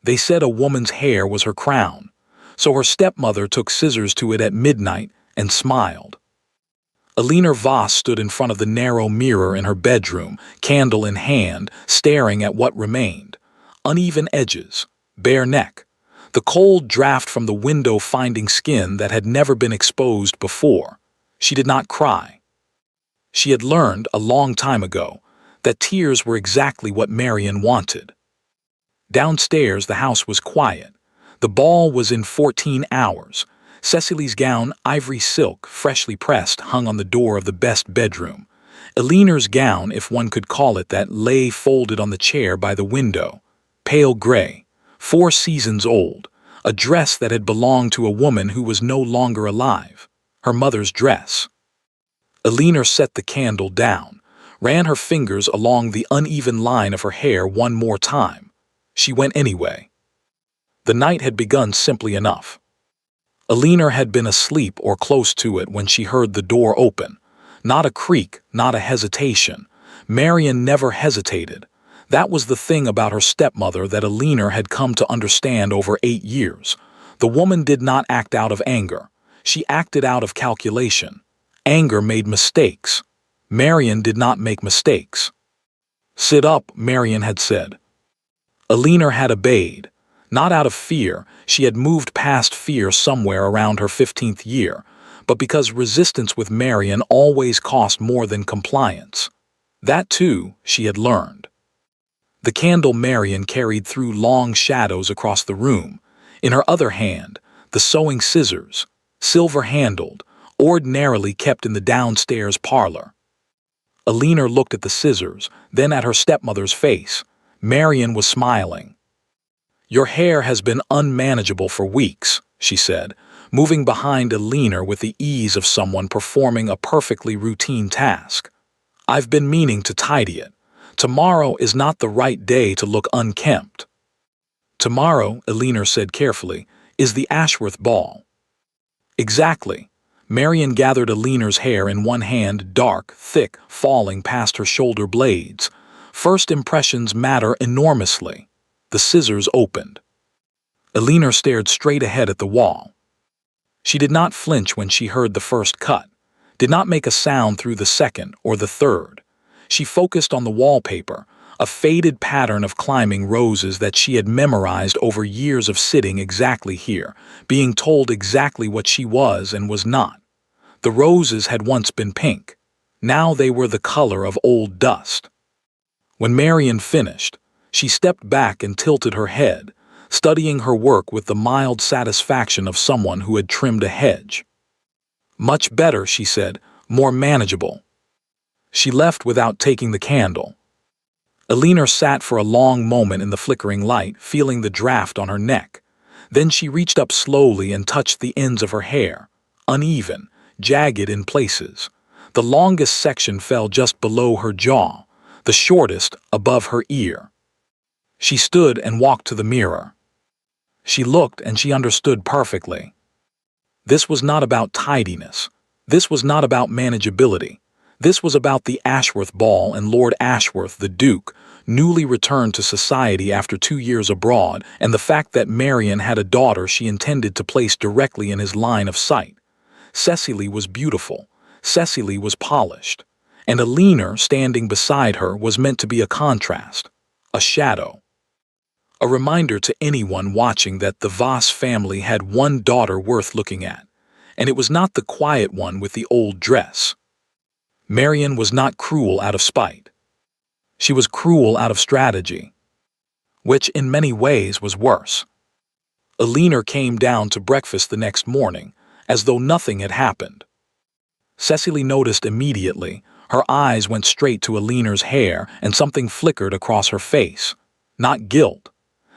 They said a woman's hair was her crown, so her stepmother took scissors to it at midnight and smiled. Alina Voss stood in front of the narrow mirror in her bedroom, candle in hand, staring at what remained. Uneven edges, bare neck, the cold draft from the window finding skin that had never been exposed before. She did not cry. She had learned, a long time ago, that tears were exactly what Marion wanted. Downstairs, the house was quiet. The ball was in 14 hours. Cecily's gown, ivory silk, freshly pressed, hung on the door of the best bedroom. Elinor's gown, if one could call it that, lay folded on the chair by the window. Pale gray, 4 seasons old, a dress that had belonged to a woman who was no longer alive. Her mother's dress. Elinor set the candle down, ran her fingers along the uneven line of her hair one more time. She went anyway. The night had begun simply enough. Elinor had been asleep or close to it when she heard the door open. Not a creak, not a hesitation. Marion never hesitated. That was the thing about her stepmother that Elinor had come to understand over 8 years. The woman did not act out of anger. She acted out of calculation. Anger made mistakes. Marion did not make mistakes. "Sit up," Marion had said. Elinor had obeyed. Not out of fear, she had moved past fear somewhere around her 15th year, but because resistance with Marion always cost more than compliance. That, too, she had learned. The candle Marion carried threw long shadows across the room. In her other hand, the sewing scissors, silver-handled, ordinarily kept in the downstairs parlor. Elinor looked at the scissors, then at her stepmother's face. Marion was smiling. "Your hair has been unmanageable for weeks," she said, moving behind Elinor with the ease of someone performing a perfectly routine task. "I've been meaning to tidy it. Tomorrow is not the right day to look unkempt." "Tomorrow," Elinor said carefully, "is the Ashworth ball." "Exactly." Marion gathered Elinor's hair in one hand, dark, thick, falling past her shoulder blades. First impressions matter enormously. The scissors opened. Elinor stared straight ahead at the wall. She did not flinch when she heard the first cut, did not make a sound through the second or the third. She focused on the wallpaper, a faded pattern of climbing roses that she had memorized over years of sitting exactly here, being told exactly what she was and was not. The roses had once been pink. Now they were the color of old dust. When Marion finished, she stepped back and tilted her head, studying her work with the mild satisfaction of someone who had trimmed a hedge. "Much better," she said, "more manageable." She left without taking the candle. Elinor sat for a long moment in the flickering light, feeling the draft on her neck. Then she reached up slowly and touched the ends of her hair, uneven, jagged in places. The longest section fell just below her jaw, the shortest above her ear. She stood and walked to the mirror. She looked and she understood perfectly. This was not about tidiness. This was not about manageability. This was about the Ashworth ball and Lord Ashworth, the Duke, newly returned to society after 2 years abroad, and the fact that Marion had a daughter she intended to place directly in his line of sight. Cecily was beautiful. Cecily was polished. And Elinor, standing beside her, was meant to be a contrast, a shadow. A reminder to anyone watching that the Voss family had one daughter worth looking at, and it was not the quiet one with the old dress. Marion was not cruel out of spite. She was cruel out of strategy, which in many ways was worse. Elinor came down to breakfast the next morning, as though nothing had happened. Cecily noticed immediately. Her eyes went straight to Elinor's hair, and something flickered across her face. Not guilt.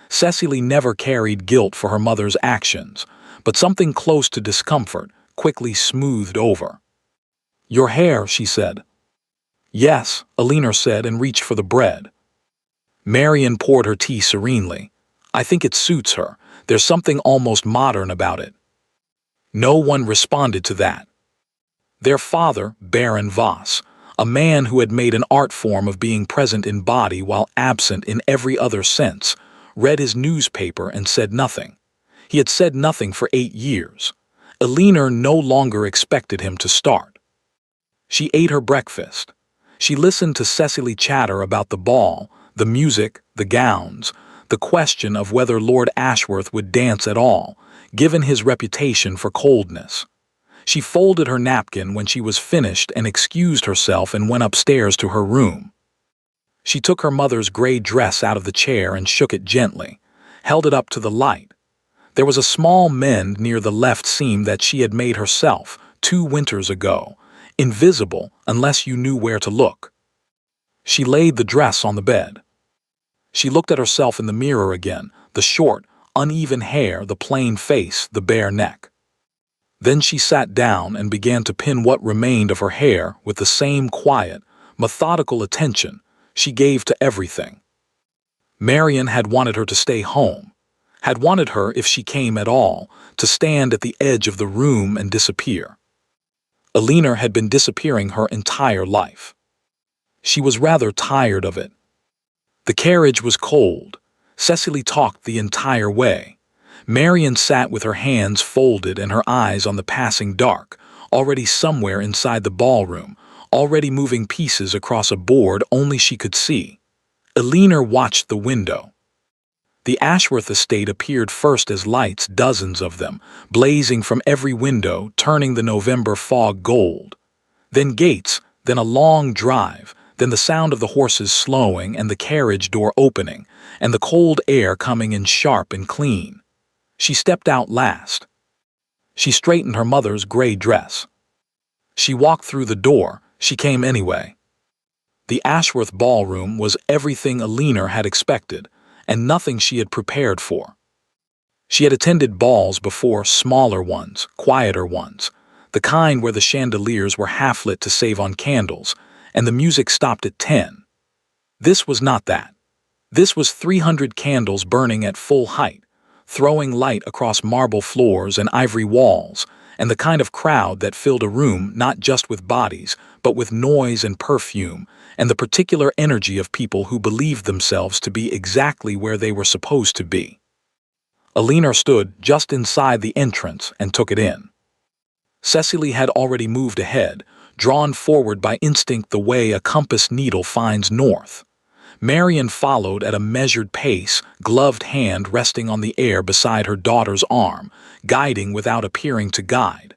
Cecily never carried guilt for her mother's actions, but something close to discomfort, quickly smoothed over. "Your hair," she said. "Yes," Elinor said and reached for the bread. Marion poured her tea serenely. "I think it suits her. There's something almost modern about it." No one responded to that. Their father, Baron Voss, a man who had made an art form of being present in body while absent in every other sense, read his newspaper, and said nothing. He had said nothing for 8 years. Alina no longer expected him to start. She ate her breakfast. She listened to Cecily chatter about the ball, the music, the gowns, the question of whether Lord Ashworth would dance at all, given his reputation for coldness. She folded her napkin when she was finished and excused herself and went upstairs to her room. She took her mother's gray dress out of the chair and shook it gently, held it up to the light. There was a small mend near the left seam that she had made herself 2 winters ago, invisible unless you knew where to look. She laid the dress on the bed. She looked at herself in the mirror again, the short, uneven hair, the plain face, the bare neck. Then she sat down and began to pin what remained of her hair with the same quiet, methodical attention she gave to everything. Marian had wanted her to stay home, had wanted her, if she came at all, to stand at the edge of the room and disappear. Alina had been disappearing her entire life. She was rather tired of it. The carriage was cold. Cecily talked the entire way. Marian sat with her hands folded and her eyes on the passing dark, already somewhere inside the ballroom, already moving pieces across a board only she could see. Alina watched the window. The Ashworth estate appeared first as lights, dozens of them, blazing from every window, turning the November fog gold. Then gates, then a long drive, then the sound of the horses slowing and the carriage door opening, and the cold air coming in sharp and clean. She stepped out last. She straightened her mother's gray dress. She walked through the door. She came anyway. The Ashworth ballroom was everything Alina had expected, and nothing she had prepared for. She had attended balls before, smaller ones, quieter ones, the kind where the chandeliers were half-lit to save on candles, and the music stopped at 10. This was not that. This was 300 candles burning at full height, throwing light across marble floors and ivory walls, and the kind of crowd that filled a room not just with bodies, but with noise and perfume, and the particular energy of people who believed themselves to be exactly where they were supposed to be. Alina stood just inside the entrance and took it in. Cecily had already moved ahead, drawn forward by instinct the way a compass needle finds north. Marian followed at a measured pace, gloved hand resting on the air beside her daughter's arm, guiding without appearing to guide.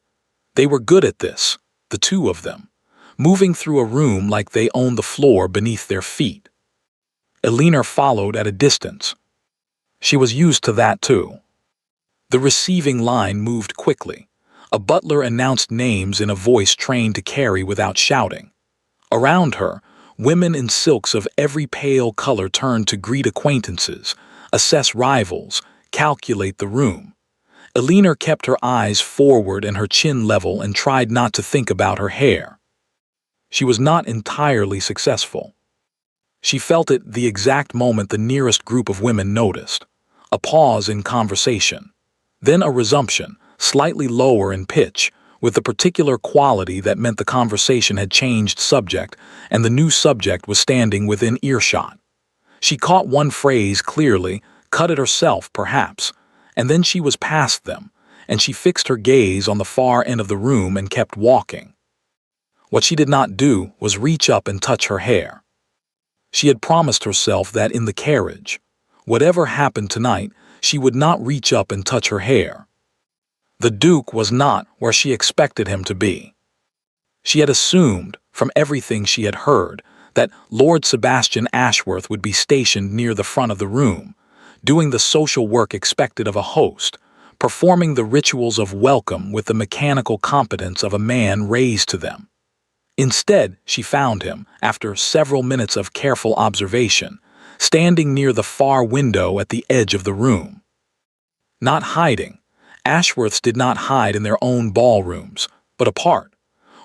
They were good at this, the 2 of them, moving through a room like they owned the floor beneath their feet. Alina followed at a distance. She was used to that too. The receiving line moved quickly. A butler announced names in a voice trained to carry without shouting. Around her, women in silks of every pale color turned to greet acquaintances, assess rivals, calculate the room. Alina kept her eyes forward and her chin level and tried not to think about her hair. She was not entirely successful. She felt it the exact moment the nearest group of women noticed. A pause in conversation. Then a resumption, slightly lower in pitch, with the particular quality that meant the conversation had changed subject and the new subject was standing within earshot. She caught one phrase clearly, cut it herself perhaps, and then she was past them, and she fixed her gaze on the far end of the room and kept walking. What she did not do was reach up and touch her hair. She had promised herself that in the carriage, whatever happened tonight, she would not reach up and touch her hair. The Duke was not where she expected him to be. She had assumed, from everything she had heard, that Lord Sebastian Ashworth would be stationed near the front of the room, doing the social work expected of a host, performing the rituals of welcome with the mechanical competence of a man raised to them. Instead, she found him, after several minutes of careful observation, standing near the far window at the edge of the room. Not hiding. Ashworths did not hide in their own ballrooms, but apart,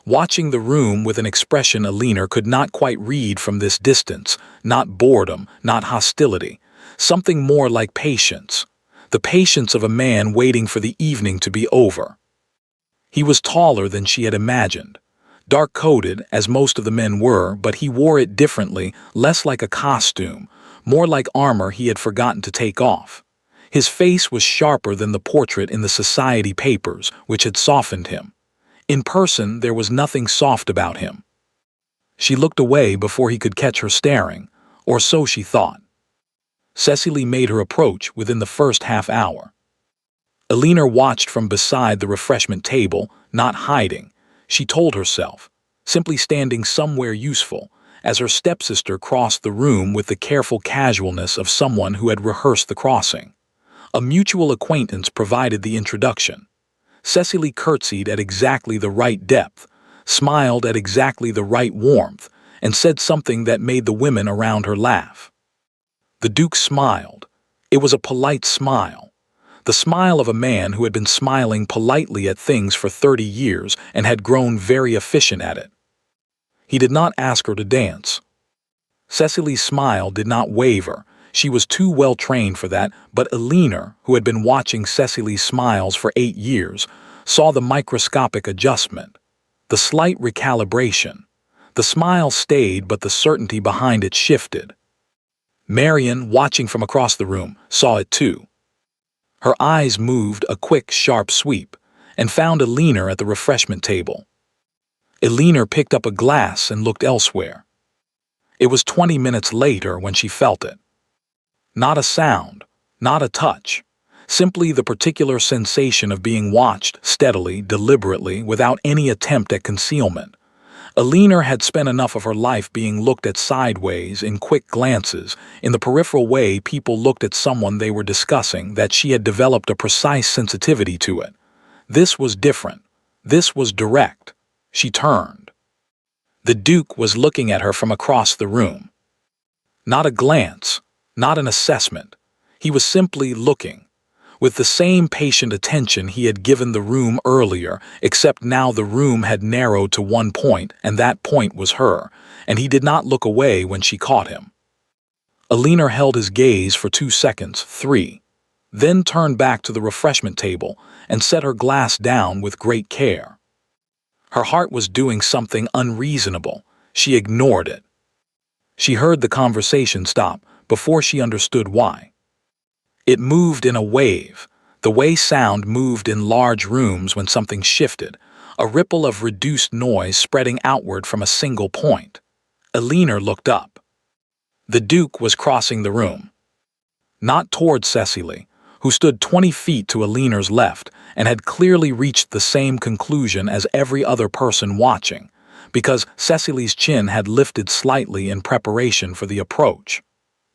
watching the room with an expression Alina could not quite read from this distance, not boredom, not hostility, something more like patience, the patience of a man waiting for the evening to be over. He was taller than she had imagined, dark-coated as most of the men were, but he wore it differently, less like a costume, more like armor he had forgotten to take off. His face was sharper than the portrait in the society papers, which had softened him. In person, there was nothing soft about him. She looked away before he could catch her staring, or so she thought. Cecily made her approach within the first half hour. Alina watched from beside the refreshment table, not hiding, she told herself, simply standing somewhere useful, as her stepsister crossed the room with the careful casualness of someone who had rehearsed the crossing. A mutual acquaintance provided the introduction. Cecily curtsied at exactly the right depth, smiled at exactly the right warmth, and said something that made the women around her laugh. The Duke smiled. It was a polite smile. The smile of a man who had been smiling politely at things for 30 years and had grown very efficient at it. He did not ask her to dance. Cecily's smile did not waver. She was too well trained for that, but Alina, who had been watching Cecily's smiles for 8 years, saw the microscopic adjustment, the slight recalibration. The smile stayed, but the certainty behind it shifted. Marian, watching from across the room, saw it too. Her eyes moved a quick, sharp sweep, and found Alina at the refreshment table. Alina picked up a glass and looked elsewhere. It was 20 minutes later when she felt it. Not a sound, not a touch, simply the particular sensation of being watched steadily, deliberately, without any attempt at concealment. Alina had spent enough of her life being looked at sideways in quick glances, in the peripheral way people looked at someone they were discussing, that she had developed a precise sensitivity to it. This was different. This was direct. She turned. The Duke was looking at her from across the room. Not a glance, not an assessment. He was simply looking, with the same patient attention he had given the room earlier, except now the room had narrowed to one point, and that point was her, and he did not look away when she caught him. Alina held his gaze for 2 seconds, 3, then turned back to the refreshment table and set her glass down with great care. Her heart was doing something unreasonable. She ignored it. She heard the conversation stop before she understood why. It moved in a wave, the way sound moved in large rooms when something shifted, a ripple of reduced noise spreading outward from a single point. Alina looked up. The Duke was crossing the room. Not toward Cecily, who stood 20 feet to Alina's left and had clearly reached the same conclusion as every other person watching, because Cecily's chin had lifted slightly in preparation for the approach.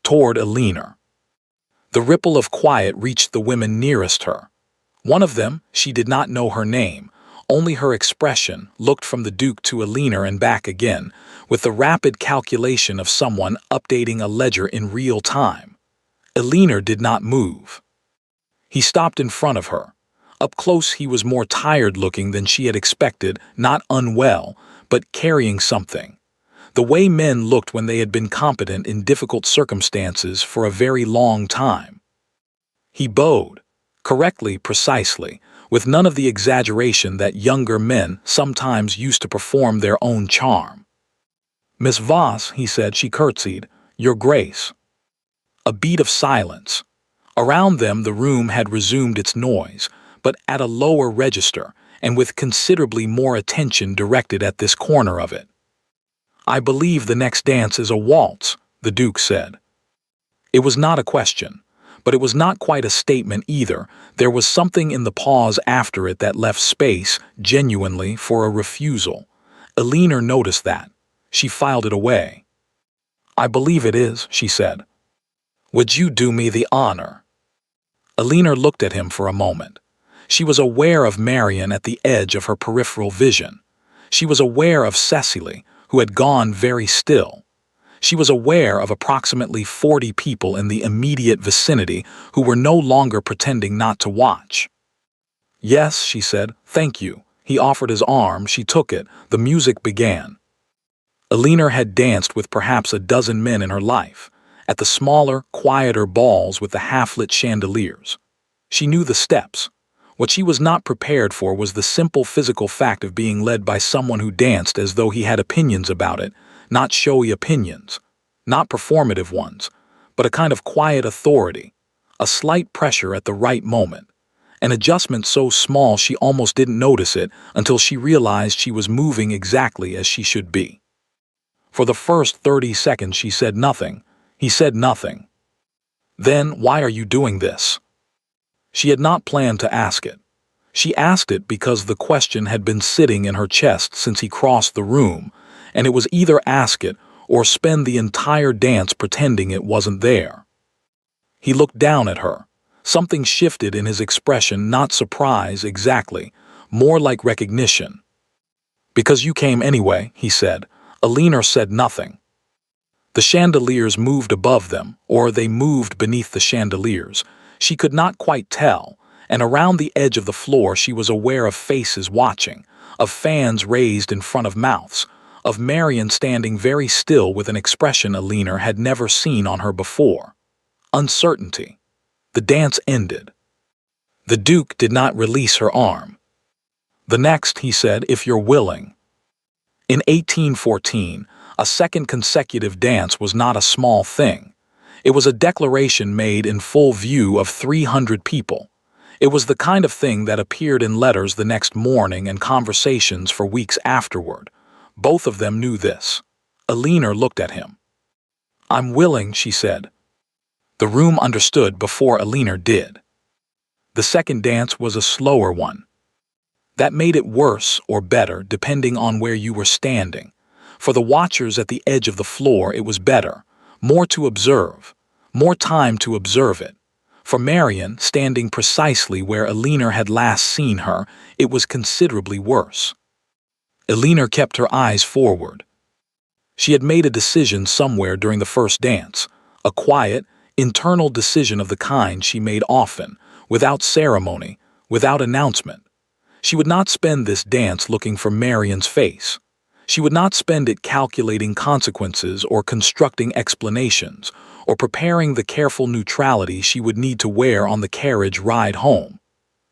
Toward Alina. The ripple of quiet reached the women nearest her. One of them, she did not know her name, only her expression, looked from the Duke to Alina and back again, with the rapid calculation of someone updating a ledger in real time. Alina did not move. He stopped in front of her. Up close he was more tired-looking than she had expected, not unwell, but carrying something. The way men looked when they had been competent in difficult circumstances for a very long time. He bowed, correctly, precisely, with none of the exaggeration that younger men sometimes used to perform their own charm. "Miss Voss," he said, she curtsied, "Your Grace." A beat of silence. Around them the room had resumed its noise, but at a lower register and with considerably more attention directed at this corner of it. "I believe the next dance is a waltz," the Duke said. It was not a question, but it was not quite a statement either. There was something in the pause after it that left space, genuinely, for a refusal. Alina noticed that. She filed it away. "I believe it is," she said. "Would you do me the honor?" Alina looked at him for a moment. She was aware of Marian at the edge of her peripheral vision. She was aware of Cecily, who had gone very still. She was aware of approximately 40 people in the immediate vicinity who were no longer pretending not to watch. "Yes," she said, "thank you." He offered his arm, she took it, the music began. Alina had danced with perhaps a dozen men in her life, at the smaller, quieter balls with the half-lit chandeliers. She knew the steps. What she was not prepared for was the simple physical fact of being led by someone who danced as though he had opinions about it, not showy opinions, not performative ones, but a kind of quiet authority, a slight pressure at the right moment, an adjustment so small she almost didn't notice it until she realized she was moving exactly as she should be. For the first 30 seconds she said nothing. He said nothing. Then, why are you doing this? She had not planned to ask it. She asked it because the question had been sitting in her chest since he crossed the room, and it was either ask it or spend the entire dance pretending it wasn't there. He looked down at her. Something shifted in his expression, not surprise exactly, more like recognition. Because you came anyway, he said. Alina said nothing. The chandeliers moved above them, or they moved beneath the chandeliers. She could not quite tell, and around the edge of the floor she was aware of faces watching, of fans raised in front of mouths, of Marion standing very still with an expression Alina had never seen on her before. Uncertainty. The dance ended. The Duke did not release her arm. The next, he said, if you're willing. In 1814, a second consecutive dance was not a small thing. It was a declaration made in full view of 300 people. It was the kind of thing that appeared in letters the next morning and conversations for weeks afterward. Both of them knew this. Alina looked at him. I'm willing, she said. The room understood before Alina did. The second dance was a slower one. That made it worse or better depending on where you were standing. For the watchers at the edge of the floor it was better, more to observe, more time to observe it. For Marion, standing precisely where Alina had last seen her, it was considerably worse. Alina kept her eyes forward. She had made a decision somewhere during the first dance, a quiet, internal decision of the kind she made often, without ceremony, without announcement. She would not spend this dance looking for Marion's face. She would not spend it calculating consequences or constructing explanations, or preparing the careful neutrality she would need to wear on the carriage ride home.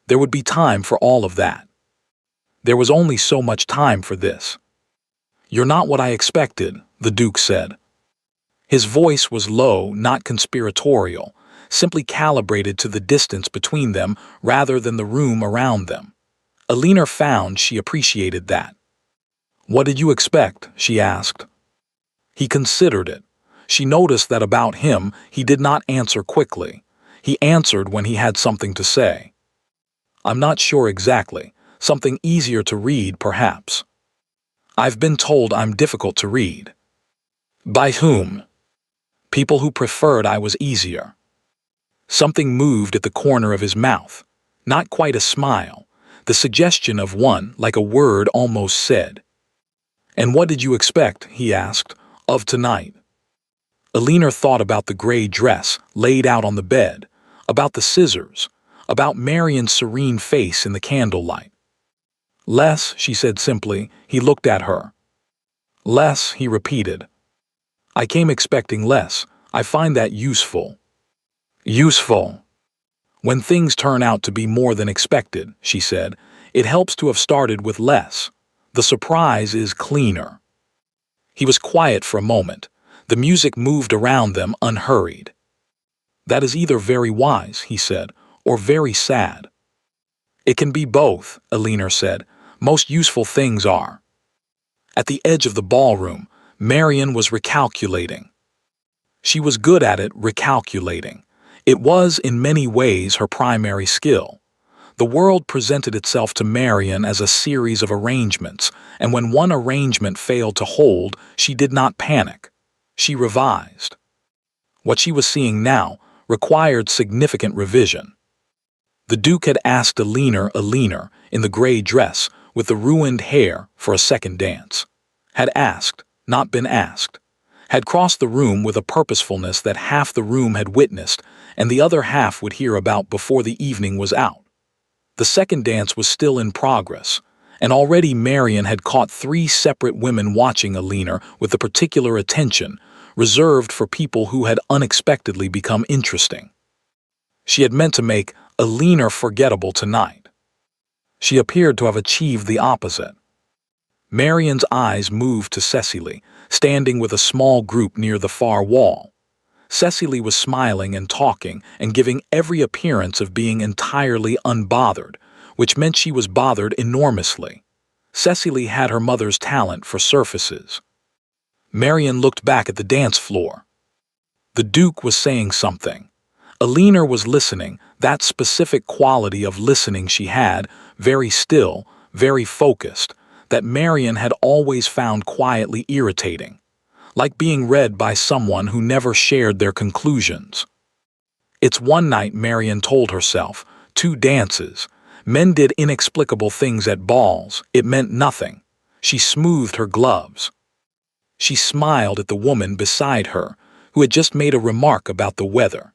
There would be time for all of that. There was only so much time for this. You're not what I expected, the Duke said. His voice was low, not conspiratorial, simply calibrated to the distance between them rather than the room around them. Alina found she appreciated that. What did you expect? She asked. He considered it. She noticed that about him he did not answer quickly. He answered when he had something to say. I'm not sure exactly. Something easier to read, perhaps. I've been told I'm difficult to read. By whom? People who preferred I was easier. Something moved at the corner of his mouth. Not quite a smile. The suggestion of one, like a word almost said. And what did you expect, he asked, of tonight? Alina thought about the gray dress laid out on the bed, about the scissors, about Marion's serene face in the candlelight. Less, she said simply. He looked at her. Less, he repeated. I came expecting less. I find that useful. Useful. When things turn out to be more than expected, she said, it helps to have started with less. The surprise is cleaner. He was quiet for a moment. The music moved around them unhurried. That is either very wise, he said, or very sad. It can be both, Alina said. Most useful things are. At the edge of the ballroom, Marion was recalculating. She was good at it, recalculating. It was, in many ways, her primary skill. The world presented itself to Marion as a series of arrangements, and when one arrangement failed to hold, she did not panic. She revised. What she was seeing now required significant revision. The Duke had asked Alina, in the gray dress, with the ruined hair, for a second dance. Had asked, not been asked. Had crossed the room with a purposefulness that half the room had witnessed and the other half would hear about before the evening was out. The second dance was still in progress, and already Marion had caught 3 separate women watching Alina with the particular attention reserved for people who had unexpectedly become interesting. She had meant to make Alina forgettable tonight. She appeared to have achieved the opposite. Marion's eyes moved to Cecily, standing with a small group near the far wall. Cecily was smiling and talking and giving every appearance of being entirely unbothered, which meant she was bothered enormously. Cecily had her mother's talent for surfaces. Marion looked back at the dance floor. The Duke was saying something. Alina was listening, that specific quality of listening she had, very still, very focused, that Marion had always found quietly irritating, like being read by someone who never shared their conclusions. It's one night, Marion told herself, 2 dances. Men did inexplicable things at balls, it meant nothing. She smoothed her gloves. She smiled at the woman beside her, who had just made a remark about the weather.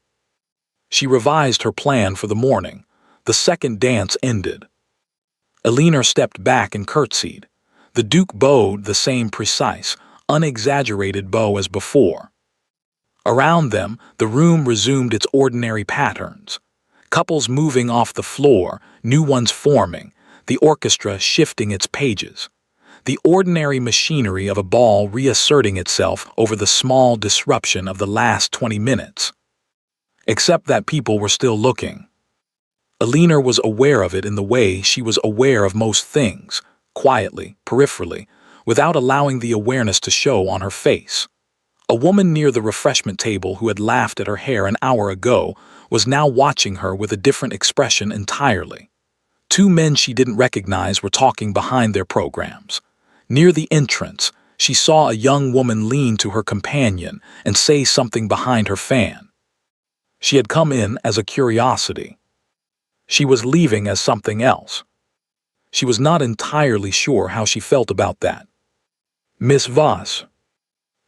She revised her plan for the morning. The second dance ended. Alina stepped back and curtsied. The Duke bowed the same precise, unexaggerated bow as before. Around them, the room resumed its ordinary patterns. Couples moving off the floor, new ones forming, the orchestra shifting its pages. The ordinary machinery of a ball reasserting itself over the small disruption of the last 20 minutes. Except that people were still looking. Alina was aware of it in the way she was aware of most things, quietly, peripherally, without allowing the awareness to show on her face. A woman near the refreshment table who had laughed at her hair an hour ago was now watching her with a different expression entirely. 2 men she didn't recognize were talking behind their programs. Near the entrance, she saw a young woman lean to her companion and say something behind her fan. She had come in as a curiosity. She was leaving as something else. She was not entirely sure how she felt about that. Miss Voss.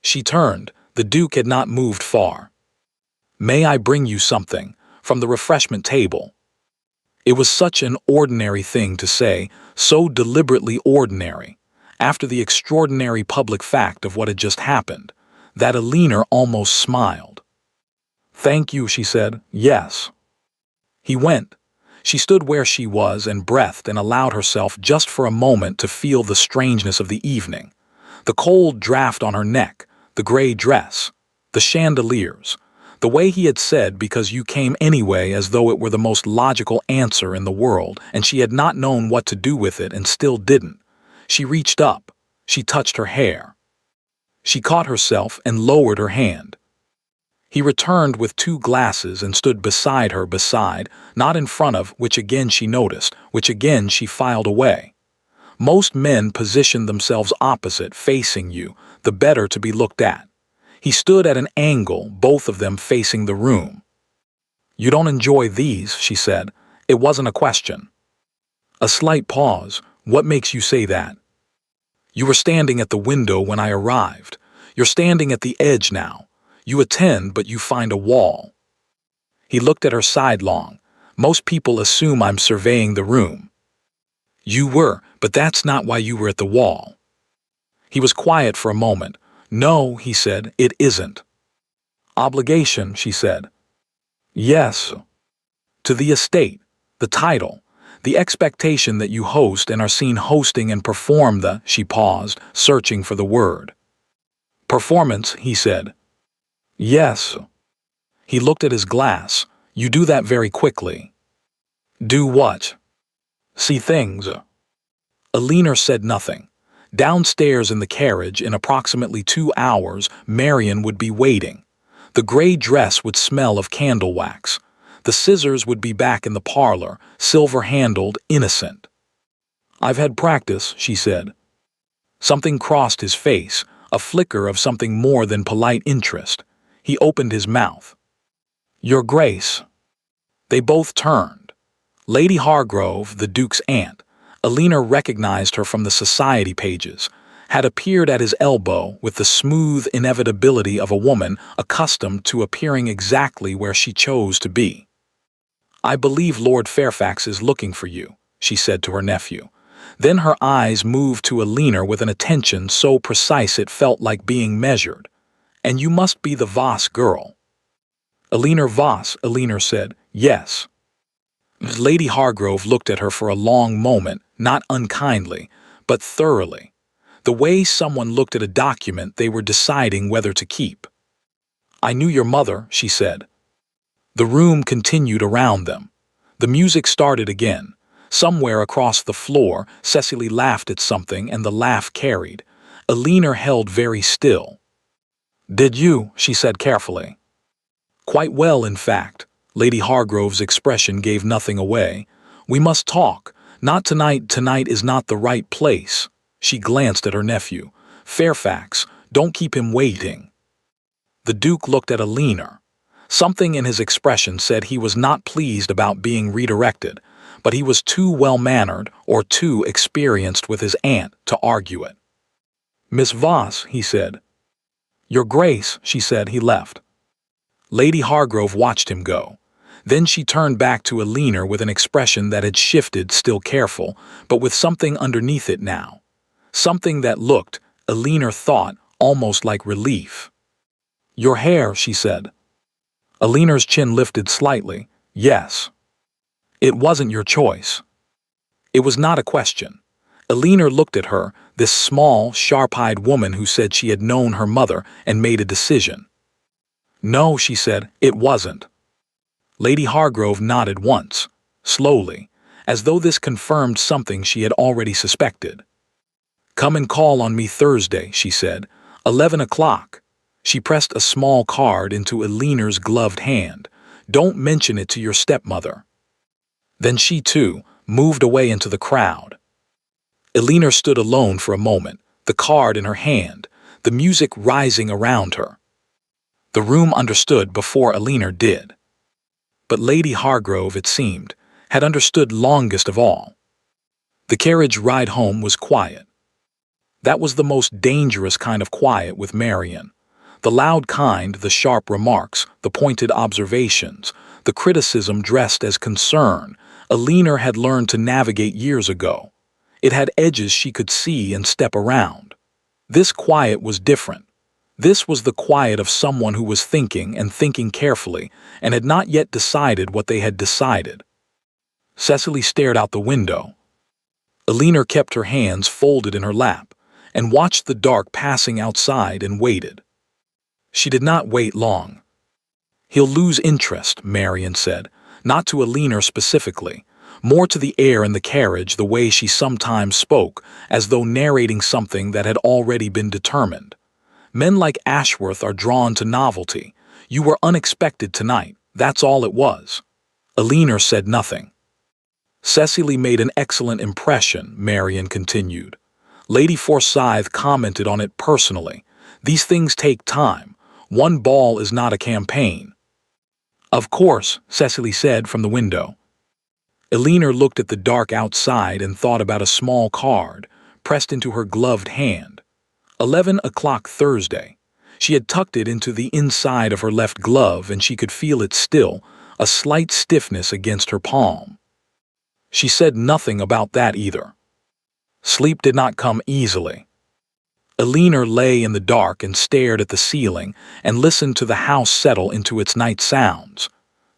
She turned. The Duke had not moved far. May I bring you something from the refreshment table? It was such an ordinary thing to say, so deliberately ordinary, after the extraordinary public fact of what had just happened, that Alina almost smiled. Thank you, she said. Yes. He went. She stood where she was and breathed and allowed herself just for a moment to feel the strangeness of the evening. The cold draft on her neck, the gray dress, the chandeliers, the way he had said because you came anyway as though it were the most logical answer in the world and she had not known what to do with it and still didn't. She reached up. She touched her hair. She caught herself and lowered her hand. He returned with 2 glasses and stood beside her, not in front of, which again she noticed, which again she filed away. Most men position themselves opposite, facing you, the better to be looked at. He stood at an angle, both of them facing the room. You don't enjoy these, she said. It wasn't a question. A slight pause. What makes you say that? You were standing at the window when I arrived. You're standing at the edge now. You attend, but you find a wall. He looked at her sidelong. Most people assume I'm surveying the room. You were, but that's not why you were at the wall. He was quiet for a moment. No, he said, it isn't. Obligation, she said. Yes. To the estate, the title, the expectation that you host and are seen hosting and perform the, she paused, searching for the word. Performance, he said. Yes. He looked at his glass. You do that very quickly. Do what? See things. Alina said nothing. Downstairs in the carriage, in approximately 2 hours, Marion would be waiting. The gray dress would smell of candle wax. The scissors would be back in the parlor, silver-handled, innocent. I've had practice, she said. Something crossed his face, a flicker of something more than polite interest. He opened his mouth. Your Grace. They both turned. Lady Hargrove, the Duke's aunt, Alina recognized her from the society pages, had appeared at his elbow with the smooth inevitability of a woman accustomed to appearing exactly where she chose to be. I believe Lord Fairfax is looking for you, she said to her nephew. Then her eyes moved to Alina with an attention so precise it felt like being measured. And you must be the Voss girl. Alina Voss, Alina said, yes. Lady Hargrove looked at her for a long moment, not unkindly, but thoroughly. The way someone looked at a document they were deciding whether to keep. "I knew your mother," she said. The room continued around them. The music started again. Somewhere across the floor, Cecily laughed at something and the laugh carried. Alina held very still. "Did you?" she said carefully. "Quite well, in fact." Lady Hargrove's expression gave nothing away. "We must talk. Not tonight. Tonight is not the right place." She glanced at her nephew. "Fairfax, don't keep him waiting." The Duke looked at Alina. Something in his expression said he was not pleased about being redirected, but he was too well-mannered or too experienced with his aunt to argue it. "Miss Voss," he said. "Your Grace," she said. He left. Lady Hargrove watched him go. Then she turned back to Alina with an expression that had shifted, still careful, but with something underneath it now. Something that looked, Alina thought, almost like relief. "Your hair," she said. Alina's chin lifted slightly. "Yes." "It wasn't your choice." It was not a question. Alina looked at her, this small, sharp-eyed woman who said she had known her mother, and made a decision. "No," she said, "it wasn't." Lady Hargrove nodded once, slowly, as though this confirmed something she had already suspected. "Come and call on me Thursday," she said. 11 o'clock. She pressed a small card into Alina's gloved hand. "Don't mention it to your stepmother." Then she, too, moved away into the crowd. Alina stood alone for a moment, the card in her hand, the music rising around her. The room understood before Alina did. But Lady Hargrove, it seemed, had understood longest of all. The carriage ride home was quiet. That was the most dangerous kind of quiet with Marian. The loud kind, the sharp remarks, the pointed observations, the criticism dressed as concern, Alina had learned to navigate years ago. It had edges she could see and step around. This quiet was different. This was the quiet of someone who was thinking and thinking carefully and had not yet decided what they had decided. Cecily stared out the window. Alina kept her hands folded in her lap and watched the dark passing outside and waited. She did not wait long. "He'll lose interest," Marian said, not to Alina specifically, more to the air in the carriage, the way she sometimes spoke, as though narrating something that had already been determined. "Men like Ashworth are drawn to novelty. You were unexpected tonight, that's all it was." Alina said nothing. "Cecily made an excellent impression," Marian continued. "Lady Forsyth commented on it personally. These things take time. One ball is not a campaign." "Of course," Cecily said from the window. Alina looked at the dark outside and thought about a small card, pressed into her gloved hand. 11 o'clock Thursday. She had tucked it into the inside of her left glove and she could feel it still, a slight stiffness against her palm. She said nothing about that either. Sleep did not come easily. Alina lay in the dark and stared at the ceiling and listened to the house settle into its night sounds.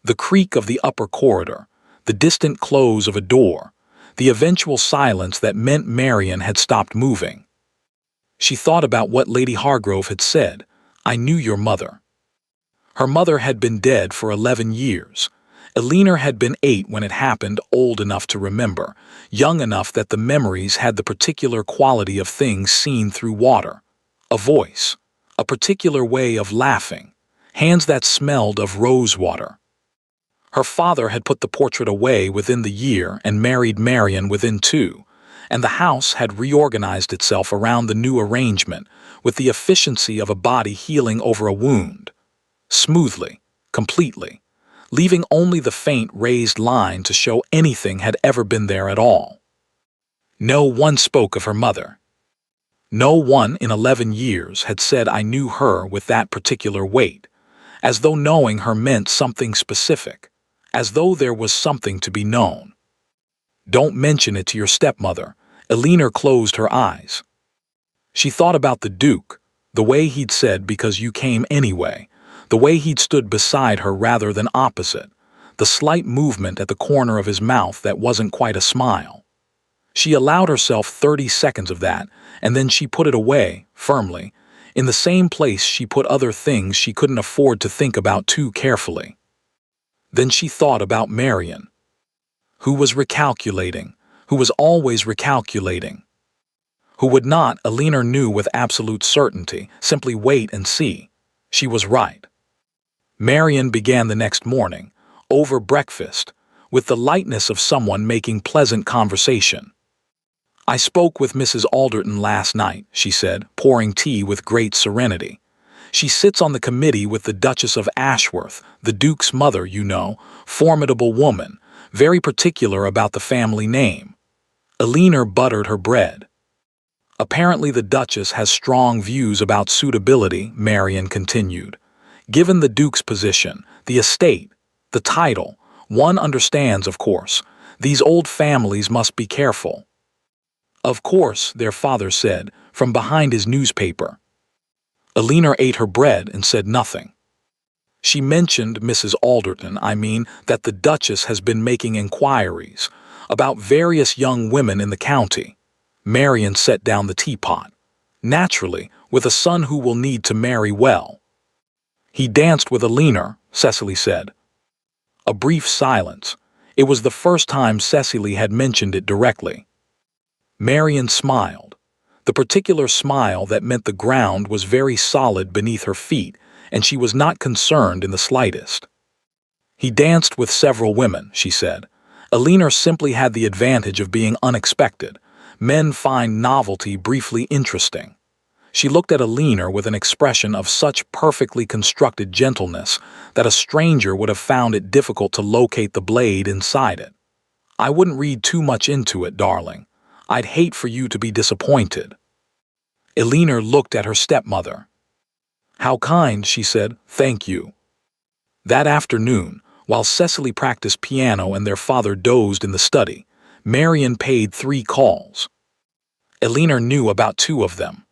The creak of the upper corridor, the distant close of a door, the eventual silence that meant Marian had stopped moving. She thought about what Lady Hargrove had said, "I knew your mother." Her mother had been dead for 11 years. Alina had been 8 when it happened, old enough to remember, young enough that the memories had the particular quality of things seen through water. A voice, a particular way of laughing, hands that smelled of rosewater. Her father had put the portrait away within the year and married Marian within 2, and the house had reorganized itself around the new arrangement with the efficiency of a body healing over a wound. Smoothly, completely, leaving only the faint raised line to show anything had ever been there at all. No one spoke of her mother. No one in 11 years had said "I knew her" with that particular weight, as though knowing her meant something specific, as though there was something to be known. "Don't mention it to your stepmother." Alina closed her eyes. She thought about the Duke, the way he'd said "because you came anyway," the way he'd stood beside her rather than opposite, the slight movement at the corner of his mouth that wasn't quite a smile. She allowed herself 30 seconds of that, and then she put it away, firmly, In the same place she put other things she couldn't afford to think about too carefully. Then she thought about Marion, who was recalculating, who was always recalculating, who would not, Alina knew with absolute certainty, simply wait and see. She was right. Marion began the next morning, over breakfast, with the lightness of someone making pleasant conversation. "I spoke with Mrs. Alderton last night," she said, pouring tea with great serenity. "She sits on the committee with the Duchess of Ashworth, the Duke's mother, you know, formidable woman, very particular about the family name." Alina buttered her bread. "Apparently the Duchess has strong views about suitability," Marion continued. "Given the Duke's position, the estate, the title, one understands, of course, these old families must be careful." "Of course," their father said, from behind his newspaper. Alina ate her bread and said nothing. "She mentioned, Mrs. Alderton, I mean, that the Duchess has been making inquiries about various young women in the county." Marion set down the teapot. "Naturally, with a son who will need to marry well." "He danced with Alina," Cecily said. A brief silence. It was the first time Cecily had mentioned it directly. Marion smiled, the particular smile that meant the ground was very solid beneath her feet, and she was not concerned in the slightest. "He danced with several women," she said. "Alina simply had the advantage of being unexpected. Men find novelty briefly interesting." She looked at Alina with an expression of such perfectly constructed gentleness that a stranger would have found it difficult to locate the blade inside it. "I wouldn't read too much into it, darling. I'd hate for you to be disappointed." Alina looked at her stepmother. "How kind," she said. "Thank you." That afternoon, while Cecily practiced piano and their father dozed in the study, Marion paid 3 calls. Alina knew about 2 of them.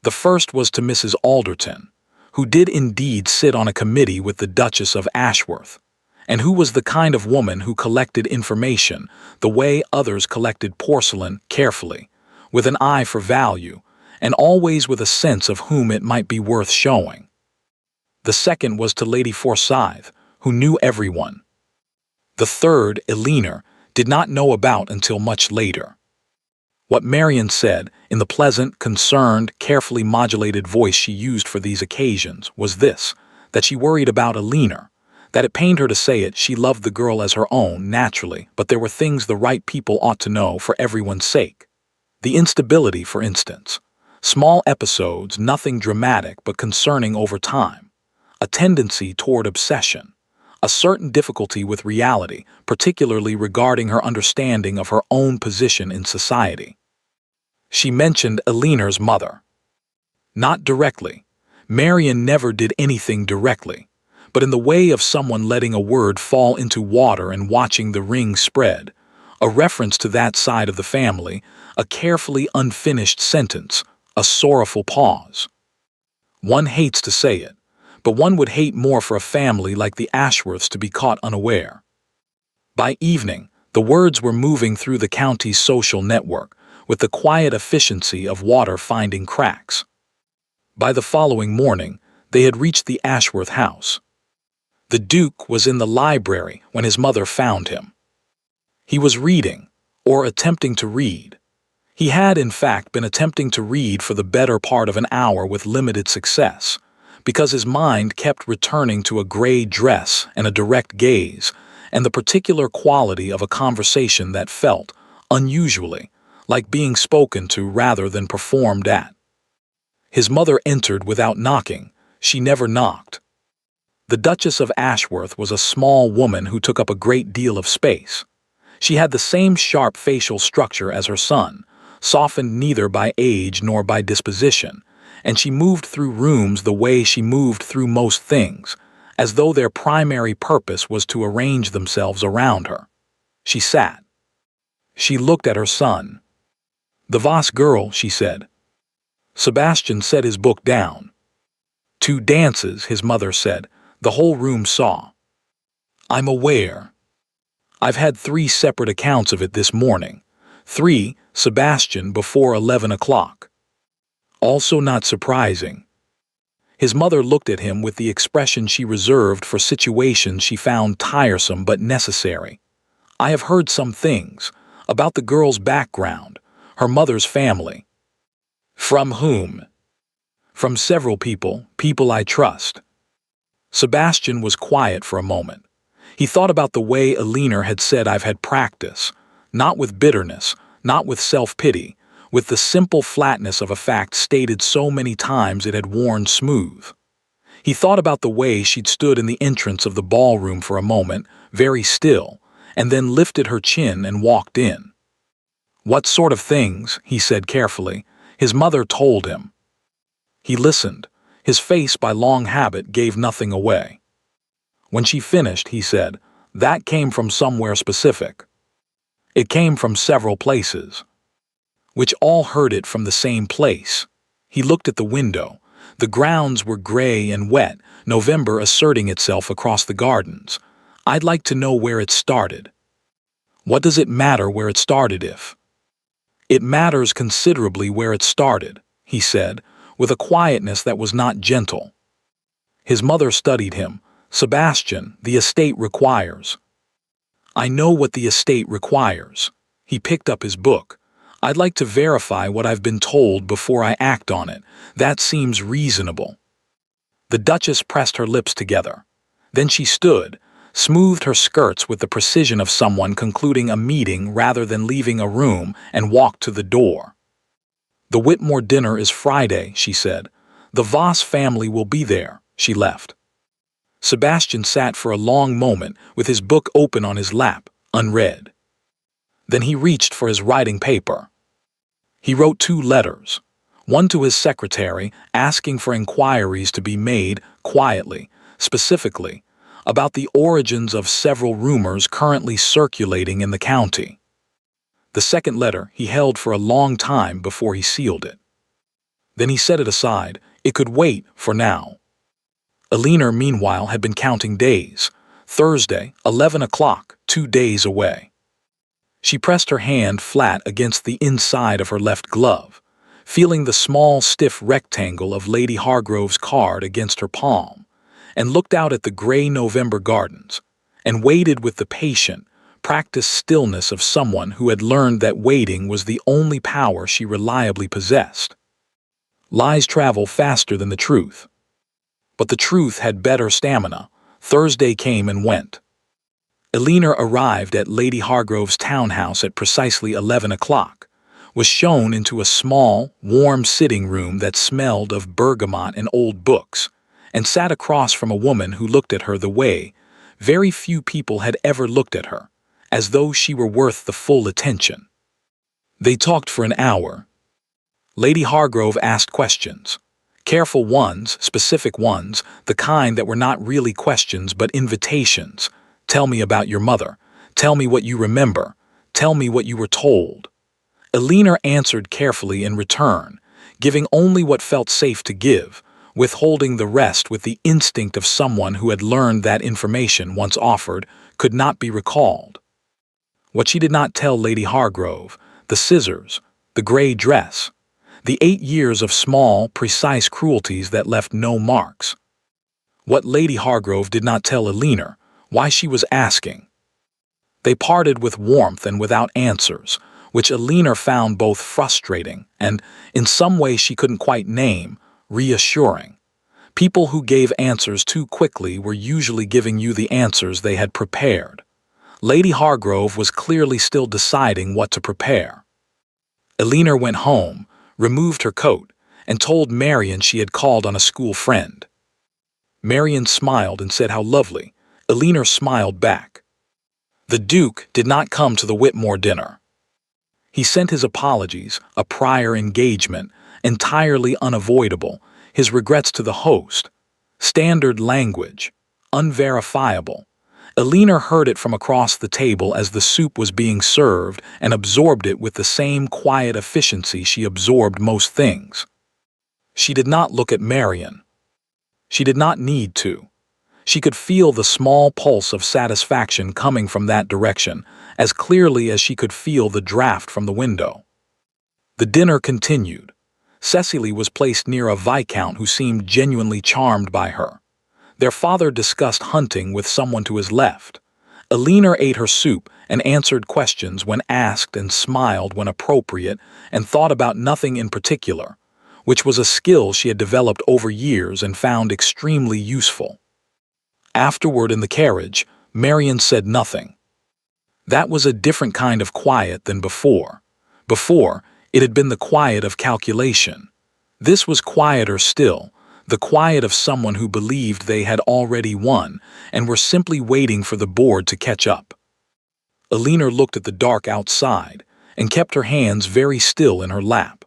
The first was to Mrs. Alderton, who did indeed sit on a committee with the Duchess of Ashworth, and who was the kind of woman who collected information the way others collected porcelain, carefully, with an eye for value, and always with a sense of whom it might be worth showing. The second was to Lady Forsyth, who knew everyone. The third, Alina, did not know about until much later. What Marion said, in the pleasant, concerned, carefully modulated voice she used for these occasions, was this, that she worried about Alina, that it pained her to say it, she loved the girl as her own, naturally, but there were things the right people ought to know for everyone's sake. The instability, for instance. Small episodes, nothing dramatic but concerning over time. A tendency toward obsession. A certain difficulty with reality, particularly regarding her understanding of her own position in society. She mentioned Alina's mother. Not directly. Marion never did anything directly, but in the way of someone letting a word fall into water and watching the ring spread, a reference to that side of the family, a carefully unfinished sentence, a sorrowful pause. One hates to say it, but one would hate more for a family like the Ashworths to be caught unaware. By evening, the words were moving through the county's social network, with the quiet efficiency of water finding cracks. By the following morning, they had reached the Ashworth house. The Duke was in the library when his mother found him. He was reading, or attempting to read. He had, in fact, been attempting to read for the better part of an hour with limited success, because his mind kept returning to a gray dress and a direct gaze, and the particular quality of a conversation that felt, unusually, like being spoken to rather than performed at. His mother entered without knocking. She never knocked. The Duchess of Ashworth was a small woman who took up a great deal of space. She had the same sharp facial structure as her son, softened neither by age nor by disposition, and she moved through rooms the way she moved through most things, as though their primary purpose was to arrange themselves around her. She sat. She looked at her son. "The Voss girl," she said. Sebastian set his book down. "2 dances," his mother said. The whole room saw. "I'm aware. I've had 3 separate accounts of it this morning. 3, Sebastian, before 11 o'clock. Also not surprising. His mother looked at him with the expression she reserved for situations she found tiresome but necessary. I have heard some things about the girl's background, her mother's family. From whom? From several people I trust. Sebastian was quiet for a moment. He thought about the way Alina had said I've had practice, not with bitterness, not with self-pity, with the simple flatness of a fact stated so many times it had worn smooth. He thought about the way she'd stood in the entrance of the ballroom for a moment, very still, and then lifted her chin and walked in. What sort of things, he said carefully, his mother told him. He listened. His face, by long habit, gave nothing away. When she finished, he said, that came from somewhere specific. It came from several places, which all heard it from the same place. He looked at the window. The grounds were gray and wet, November asserting itself across the gardens. I'd like to know where it started. What does it matter where it started if? It matters considerably where it started, he said, with a quietness that was not gentle. His mother studied him. Sebastian, the estate requires. I know what the estate requires. He picked up his book. I'd like to verify what I've been told before I act on it. That seems reasonable. The Duchess pressed her lips together. Then she stood, smoothed her skirts with the precision of someone concluding a meeting rather than leaving a room, and walked to the door. The Whitmore dinner is Friday, she said. The Voss family will be there. She left. Sebastian sat for a long moment with his book open on his lap, unread. Then he reached for his writing paper. He wrote 2 letters, one to his secretary asking for inquiries to be made quietly, specifically, about the origins of several rumors currently circulating in the county. The second letter he held for a long time before he sealed it. Then he set it aside. It could wait for now. Alina, meanwhile, had been counting days. Thursday, 11 o'clock, 2 days away. She pressed her hand flat against the inside of her left glove, feeling the small, stiff rectangle of Lady Hargrove's card against her palm, and looked out at the gray November gardens, and waited with the patient, practiced stillness of someone who had learned that waiting was the only power she reliably possessed. Lies travel faster than the truth. But the truth had better stamina. Thursday came and went. Alina arrived at Lady Hargrove's townhouse at precisely 11 o'clock, was shown into a small, warm sitting room that smelled of bergamot and old books, and sat across from a woman who looked at her the way very few people had ever looked at her, as though she were worth the full attention. They talked for an hour. Lady Hargrove asked questions. Careful ones, specific ones, the kind that were not really questions but invitations. Tell me about your mother. Tell me what you remember. Tell me what you were told. Alina answered carefully in return, giving only what felt safe to give, withholding the rest with the instinct of someone who had learned that information, once offered, could not be recalled. What she did not tell Lady Hargrove, the scissors, the gray dress, the 8 years of small, precise cruelties that left no marks. What Lady Hargrove did not tell Alina, why she was asking. They parted with warmth and without answers, which Alina found both frustrating and, in some way she couldn't quite name, reassuring. People who gave answers too quickly were usually giving you the answers they had prepared. Lady Hargrove was clearly still deciding what to prepare. Alina went home, removed her coat, and told Marian she had called on a school friend. Marian smiled and said how lovely. Alina smiled back. The Duke did not come to the Whitmore dinner. He sent his apologies, a prior engagement, entirely unavoidable, his regrets to the host. Standard language, unverifiable. Alina heard it from across the table as the soup was being served and absorbed it with the same quiet efficiency she absorbed most things. She did not look at Marian. She did not need to. She could feel the small pulse of satisfaction coming from that direction as clearly as she could feel the draft from the window. The dinner continued. Cecily was placed near a viscount who seemed genuinely charmed by her. Their father discussed hunting with someone to his left. Alina ate her soup and answered questions when asked and smiled when appropriate and thought about nothing in particular, which was a skill she had developed over years and found extremely useful. Afterward in the carriage, Marian said nothing. That was a different kind of quiet than before. Before, it had been the quiet of calculation. This was quieter still, the quiet of someone who believed they had already won and were simply waiting for the board to catch up. Alina looked at the dark outside and kept her hands very still in her lap.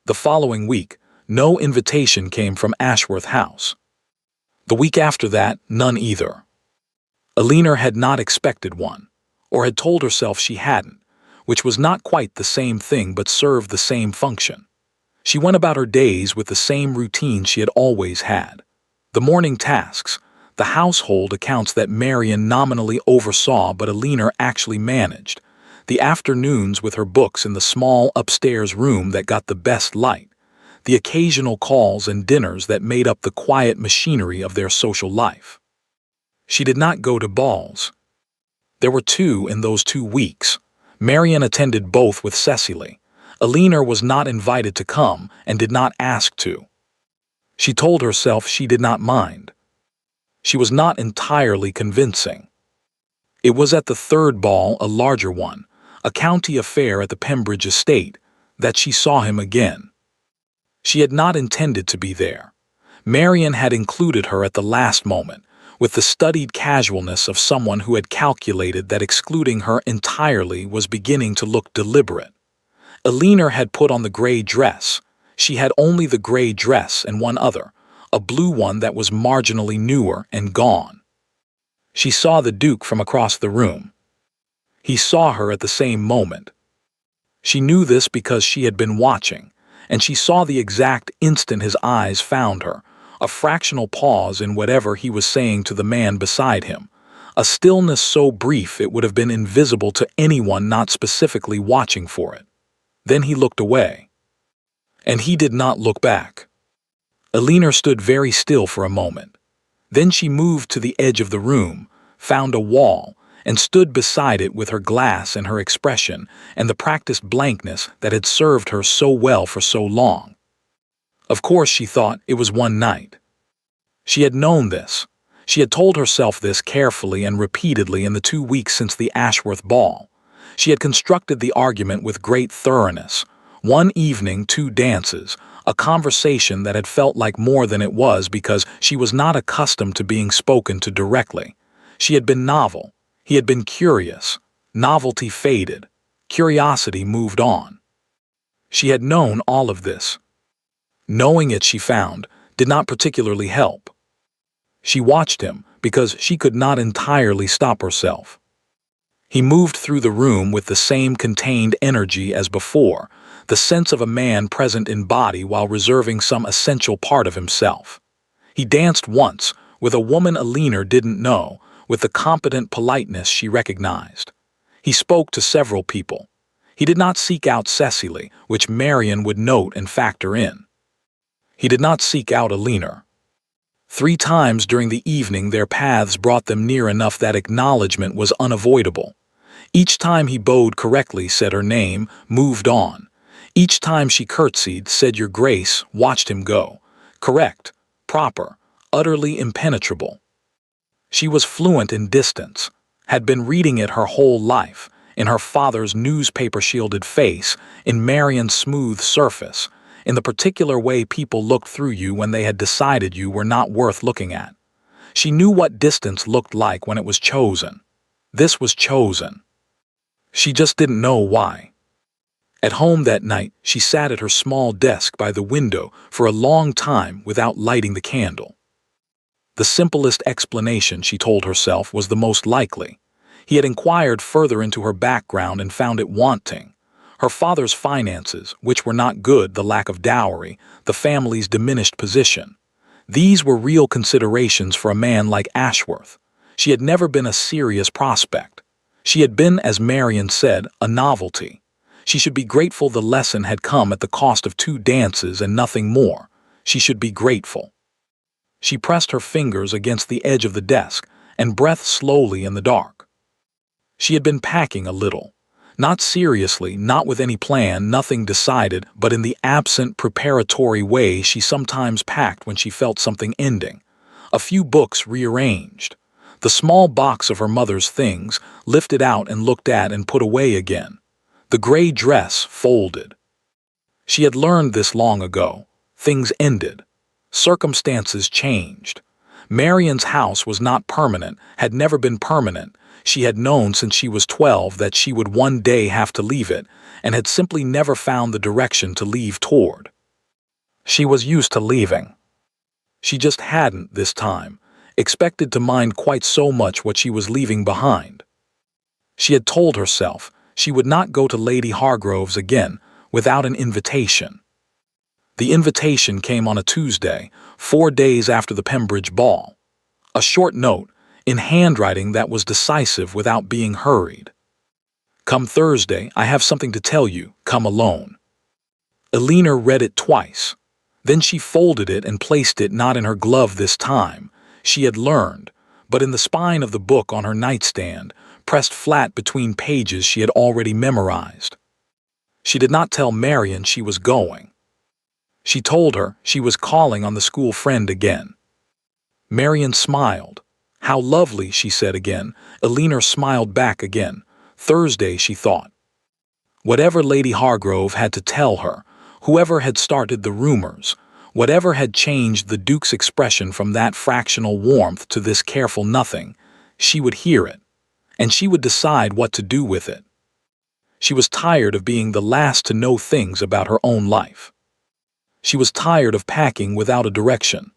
The following week, no invitation came from Ashworth House. The week after that, none either. Alina had not expected one, or had told herself she hadn't, which was not quite the same thing but served the same function. She went about her days with the same routine she had always had. The morning tasks, the household accounts that Marian nominally oversaw but Alina actually managed, the afternoons with her books in the small upstairs room that got the best light, the occasional calls and dinners that made up the quiet machinery of their social life. She did not go to balls. There were 2 in those 2 weeks. Marian attended both with Cecily. Alina was not invited to come and did not ask to. She told herself she did not mind. She was not entirely convincing. It was at the 3rd ball, a larger one, a county affair at the Pembridge estate, that she saw him again. She had not intended to be there. Marian had included her at the last moment, with the studied casualness of someone who had calculated that excluding her entirely was beginning to look deliberate. Alina had put on the gray dress. She had only the gray dress and one other, a blue one that was marginally newer and gone. She saw the Duke from across the room. He saw her at the same moment. She knew this because she had been watching, and she saw the exact instant his eyes found her, a fractional pause in whatever he was saying to the man beside him, a stillness so brief it would have been invisible to anyone not specifically watching for it. Then he looked away. And he did not look back. Alina stood very still for a moment. Then she moved to the edge of the room, found a wall, and stood beside it with her glass and her expression and the practiced blankness that had served her so well for so long. Of course, she thought it was one night. She had known this. She had told herself this carefully and repeatedly in the 2 weeks since the Ashworth ball. She had constructed the argument with great thoroughness. 1 evening, 2 dances, a conversation that had felt like more than it was because she was not accustomed to being spoken to directly. She had been novel. He had been curious. Novelty faded. Curiosity moved on. She had known all of this. Knowing it, she found, did not particularly help. She watched him because she could not entirely stop herself. He moved through the room with the same contained energy as before, the sense of a man present in body while reserving some essential part of himself. He danced once, with a woman Alina didn't know, with the competent politeness she recognized. He spoke to several people. He did not seek out Cecily, which Marian would note and factor in. He did not seek out Alina. 3 times during the evening their paths brought them near enough that acknowledgement was unavoidable. Each time he bowed correctly, said her name, moved on. Each time she curtsied, said your grace, watched him go. Correct, proper, utterly impenetrable. She was fluent in distance, had been reading it her whole life, in her father's newspaper-shielded face, in Marian's smooth surface, in the particular way people looked through you when they had decided you were not worth looking at. She knew what distance looked like when it was chosen. This was chosen. She just didn't know why. At home that night, she sat at her small desk by the window for a long time without lighting the candle. The simplest explanation, she told herself, was the most likely. He had inquired further into her background and found it wanting. Her father's finances, which were not good, the lack of dowry, the family's diminished position. These were real considerations for a man like Ashworth. She had never been a serious prospect. She had been, as Marian said, a novelty. She should be grateful the lesson had come at the cost of 2 dances and nothing more. She should be grateful. She pressed her fingers against the edge of the desk and breathed slowly in the dark. She had been packing a little. Not seriously, not with any plan, nothing decided, but in the absent, preparatory way she sometimes packed when she felt something ending. A few books rearranged. The small box of her mother's things, lifted out and looked at and put away again. The gray dress folded. She had learned this long ago. Things ended. Circumstances changed. Marion's house was not permanent, had never been permanent. She had known since she was 12 that she would one day have to leave it, and had simply never found the direction to leave toward. She was used to leaving. She just hadn't, this time, expected to mind quite so much what she was leaving behind. She had told herself she would not go to Lady Hargrove's again without an invitation. The invitation came on a Tuesday, 4 days after the Pembridge ball. A short note, in handwriting that was decisive without being hurried. "Come Thursday, I have something to tell you, come alone." Alina read it twice. Then she folded it and placed it not in her glove this time, she had learned, but in the spine of the book on her nightstand, pressed flat between pages she had already memorized. She did not tell Marion she was going. She told her she was calling on the school friend again. Marion smiled. "How lovely," she said again. Alina smiled back again. Thursday, she thought. Whatever Lady Hargrove had to tell her, whoever had started the rumors, whatever had changed the Duke's expression from that fractional warmth to this careful nothing, she would hear it, and she would decide what to do with it. She was tired of being the last to know things about her own life. She was tired of packing without a direction.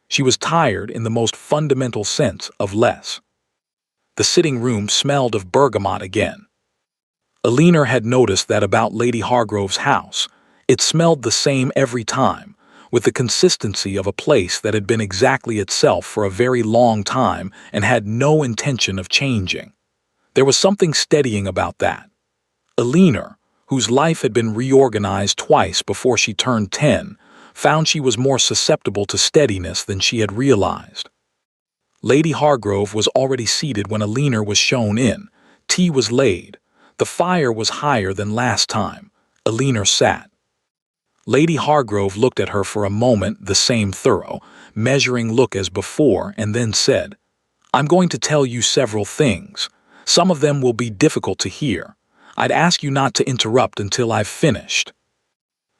She was tired in the most fundamental sense of less. The sitting room smelled of bergamot again. Alina had noticed that about Lady Hargrove's house. It smelled the same every time, with the consistency of a place that had been exactly itself for a very long time and had no intention of changing. There was something steadying about that. Alina, whose life had been reorganized twice before she turned 10, found she was more susceptible to steadiness than she had realized. Lady Hargrove was already seated when Alina was shown in. Tea was laid. The fire was higher than last time. Alina sat. Lady Hargrove looked at her for a moment, the same thorough, measuring look as before, and then said, "I'm going to tell you several things. Some of them will be difficult to hear. I'd ask you not to interrupt until I've finished."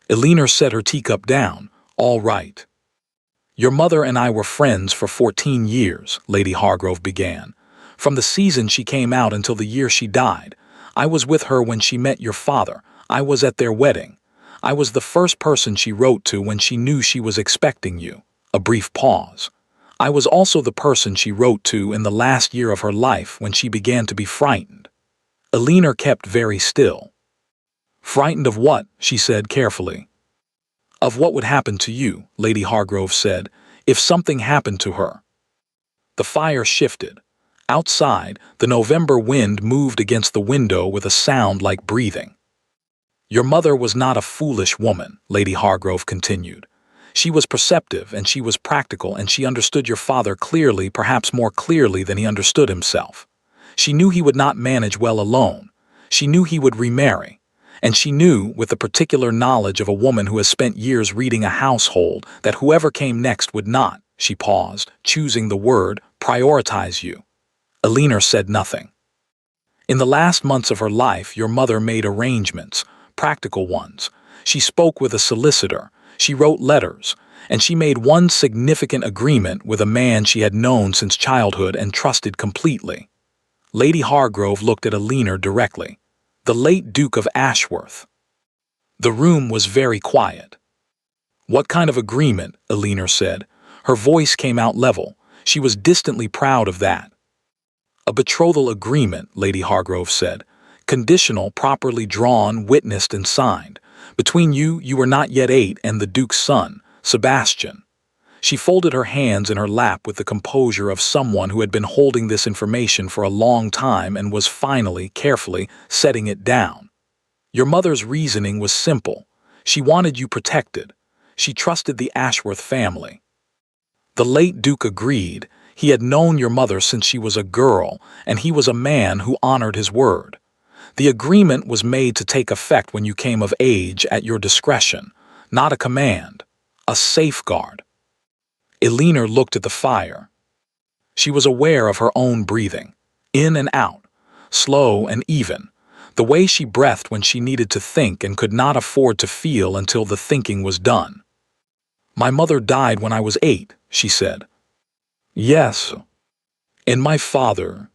Alina set her teacup down. "All right." "Your mother and I were friends for 14 years, Lady Hargrove began. "From the season she came out until the year she died. I was with her when she met your father. I was at their wedding. I was the first person she wrote to when she knew she was expecting you." A brief pause. "I was also the person she wrote to in the last year of her life when she began to be frightened." Alina kept very still. "Frightened of what?" she said carefully. "Of what would happen to you," Lady Hargrove said, "if something happened to her." The fire shifted. Outside, the November wind moved against the window with a sound like breathing. "Your mother was not a foolish woman," Lady Hargrove continued. "She was perceptive and she was practical, and she understood your father clearly, perhaps more clearly than he understood himself. She knew he would not manage well alone. She knew he would remarry. And she knew, with the particular knowledge of a woman who has spent years reading a household, that whoever came next would not," she paused, choosing the word, "prioritize you." Alina said nothing. "In the last months of her life, your mother made arrangements, practical ones. She spoke with a solicitor, she wrote letters, and she made one significant agreement with a man she had known since childhood and trusted completely." Lady Hargrove looked at Alina directly. "The late Duke of Ashworth." The room was very quiet. "What kind of agreement?" Alina said. Her voice came out level. She was distantly proud of that. "A betrothal agreement," Lady Hargrove said. "Conditional, properly drawn, witnessed and signed. Between you, you were not yet 8, and the Duke's son, Sebastian." She folded her hands in her lap with the composure of someone who had been holding this information for a long time and was finally, carefully, setting it down. Your mother's reasoning was simple. She wanted you protected. She trusted the Ashworth family. The late Duke agreed. He had known your mother since she was a girl, and he was a man who honored his word. The agreement was made to take effect when you came of age at your discretion, not a command, a safeguard. Elinor looked at the fire. She was aware of her own breathing, in and out, slow and even, the way she breathed when she needed to think and could not afford to feel until the thinking was done. My mother died when I was 8, she said. Yes. And my father.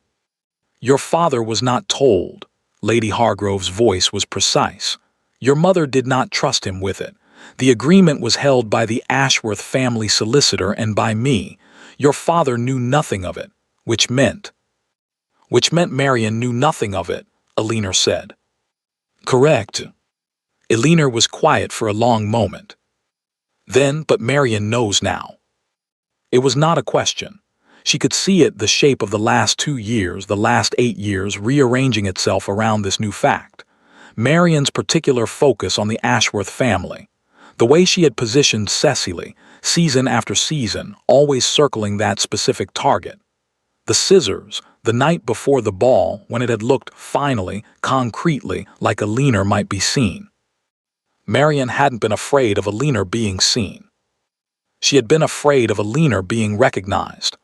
Your father was not told. Lady Hargrove's voice was precise. Your mother did not trust him with it. The agreement was held by the Ashworth family solicitor and by me. Your father knew nothing of it, which meant Marian knew nothing of it, Elinor said. Correct. Elinor was quiet for a long moment. Then, but Marian knows now. It was not a question. She could see it, the shape of the last 2 years, the last 8 years, rearranging itself around this new fact. Marian's particular focus on the Ashworth family. The way she had positioned Cecily, season after season, always circling that specific target. The scissors, the night before the ball, when it had looked, finally, concretely, like Elinor might be seen. Marian hadn't been afraid of Elinor being seen. She had been afraid of Elinor being recognized.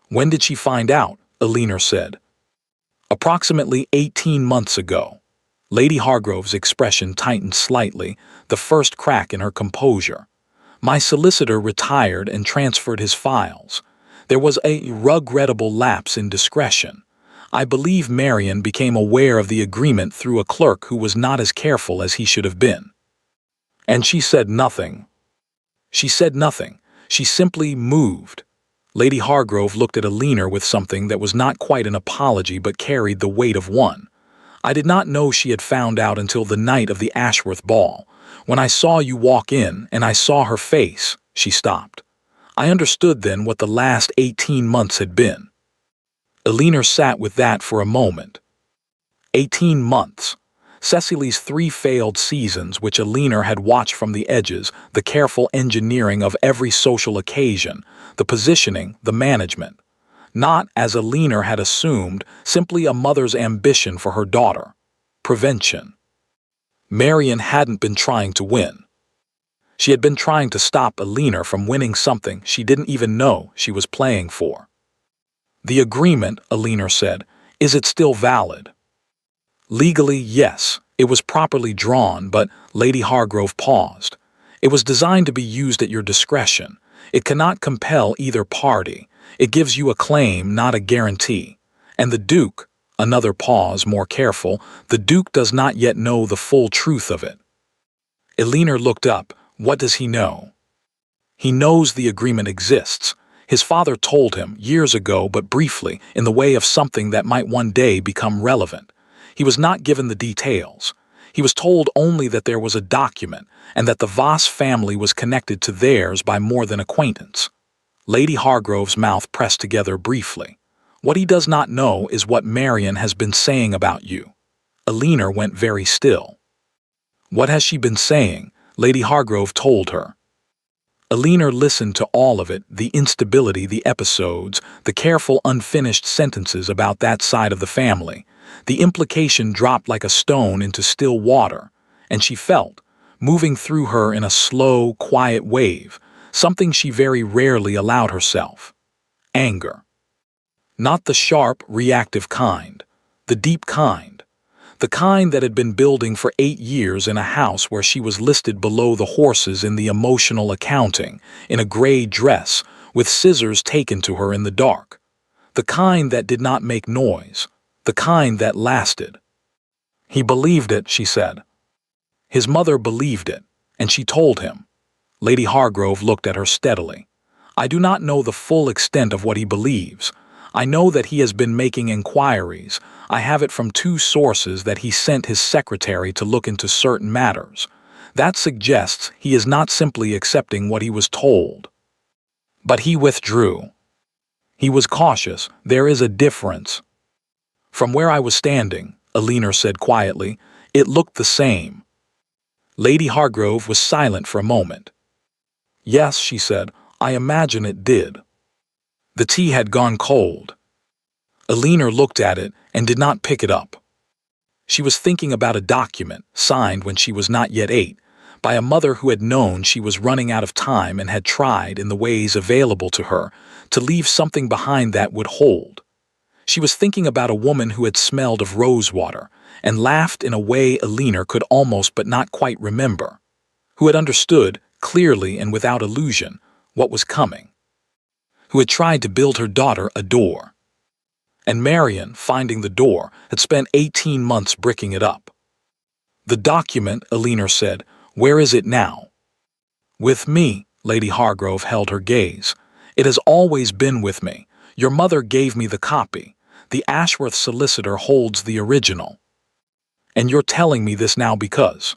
When did she find out? Elinor said. Approximately 18 months ago. Lady Hargrove's expression tightened slightly, the first crack in her composure. My solicitor retired and transferred his files. There was a regrettable lapse in discretion. I believe Marian became aware of the agreement through a clerk who was not as careful as he should have been. And she said nothing. She said nothing. She simply moved. Lady Hargrove looked at Elinor with something that was not quite an apology but carried the weight of one. I did not know she had found out until the night of the Ashworth ball. When I saw you walk in and I saw her face, she stopped. I understood then what the last 18 months had been. Elinor sat with that for a moment. 18 months. Cecily's 3 failed seasons, which Elinor had watched from the edges, the careful engineering of every social occasion, the positioning, the management. Not, as Elinor had assumed, simply a mother's ambition for her daughter. Prevention. Marian hadn't been trying to win. She had been trying to stop Elinor from winning something she didn't even know she was playing for. The agreement, Elinor said, is it still valid? Legally, yes, it was properly drawn, but Lady Hargrove paused. It was designed to be used at your discretion. It cannot compel either party. It gives you a claim, not a guarantee. And the Duke, another pause, more careful, the Duke does not yet know the full truth of it. Elinor looked up. What does he know? He knows the agreement exists. His father told him years ago, but briefly, in the way of something that might one day become relevant. He was not given the details. He was told only that there was a document and that the Voss family was connected to theirs by more than acquaintance. Lady Hargrove's mouth pressed together briefly. What he does not know is what Marian has been saying about you. Elinor went very still. What has she been saying? Lady Hargrove told her. Elinor listened to all of it, the instability, the episodes, the careful unfinished sentences about that side of the family. The implication dropped like a stone into still water, and she felt, moving through her in a slow, quiet wave, something she very rarely allowed herself. Anger. Not the sharp, reactive kind, the deep kind. The kind that had been building for 8 years in a house where she was listed below the horses in the emotional accounting, in a gray dress, with scissors taken to her in the dark. The kind that did not make noise. The kind that lasted. He believed it, she said. His mother believed it, and she told him. Lady Hargrove looked at her steadily. I do not know the full extent of what he believes. I know that he has been making inquiries. I have it from 2 sources that he sent his secretary to look into certain matters. That suggests he is not simply accepting what he was told. But he withdrew. He was cautious. There is a difference. From where I was standing, Elinor said quietly, It looked the same. Lady Hargrove was silent for a moment. "Yes," she said, "I imagine it did." The tea had gone cold. Alina looked at it and did not pick it up. She was thinking about a document, signed when she was not yet 8, by a mother who had known she was running out of time and had tried, in the ways available to her, to leave something behind that would hold. She was thinking about a woman who had smelled of rosewater and laughed in a way Alina could almost but not quite remember, who had understood, clearly and without illusion, what was coming, who had tried to build her daughter a door. And Marion, finding the door, had spent 18 months bricking it up. "The document," Alina said, "where is it now?" "With me," Lady Hargrove held her gaze. "It has always been with me. Your mother gave me the copy. The Ashworth solicitor holds the original. And you're telling me this now because—"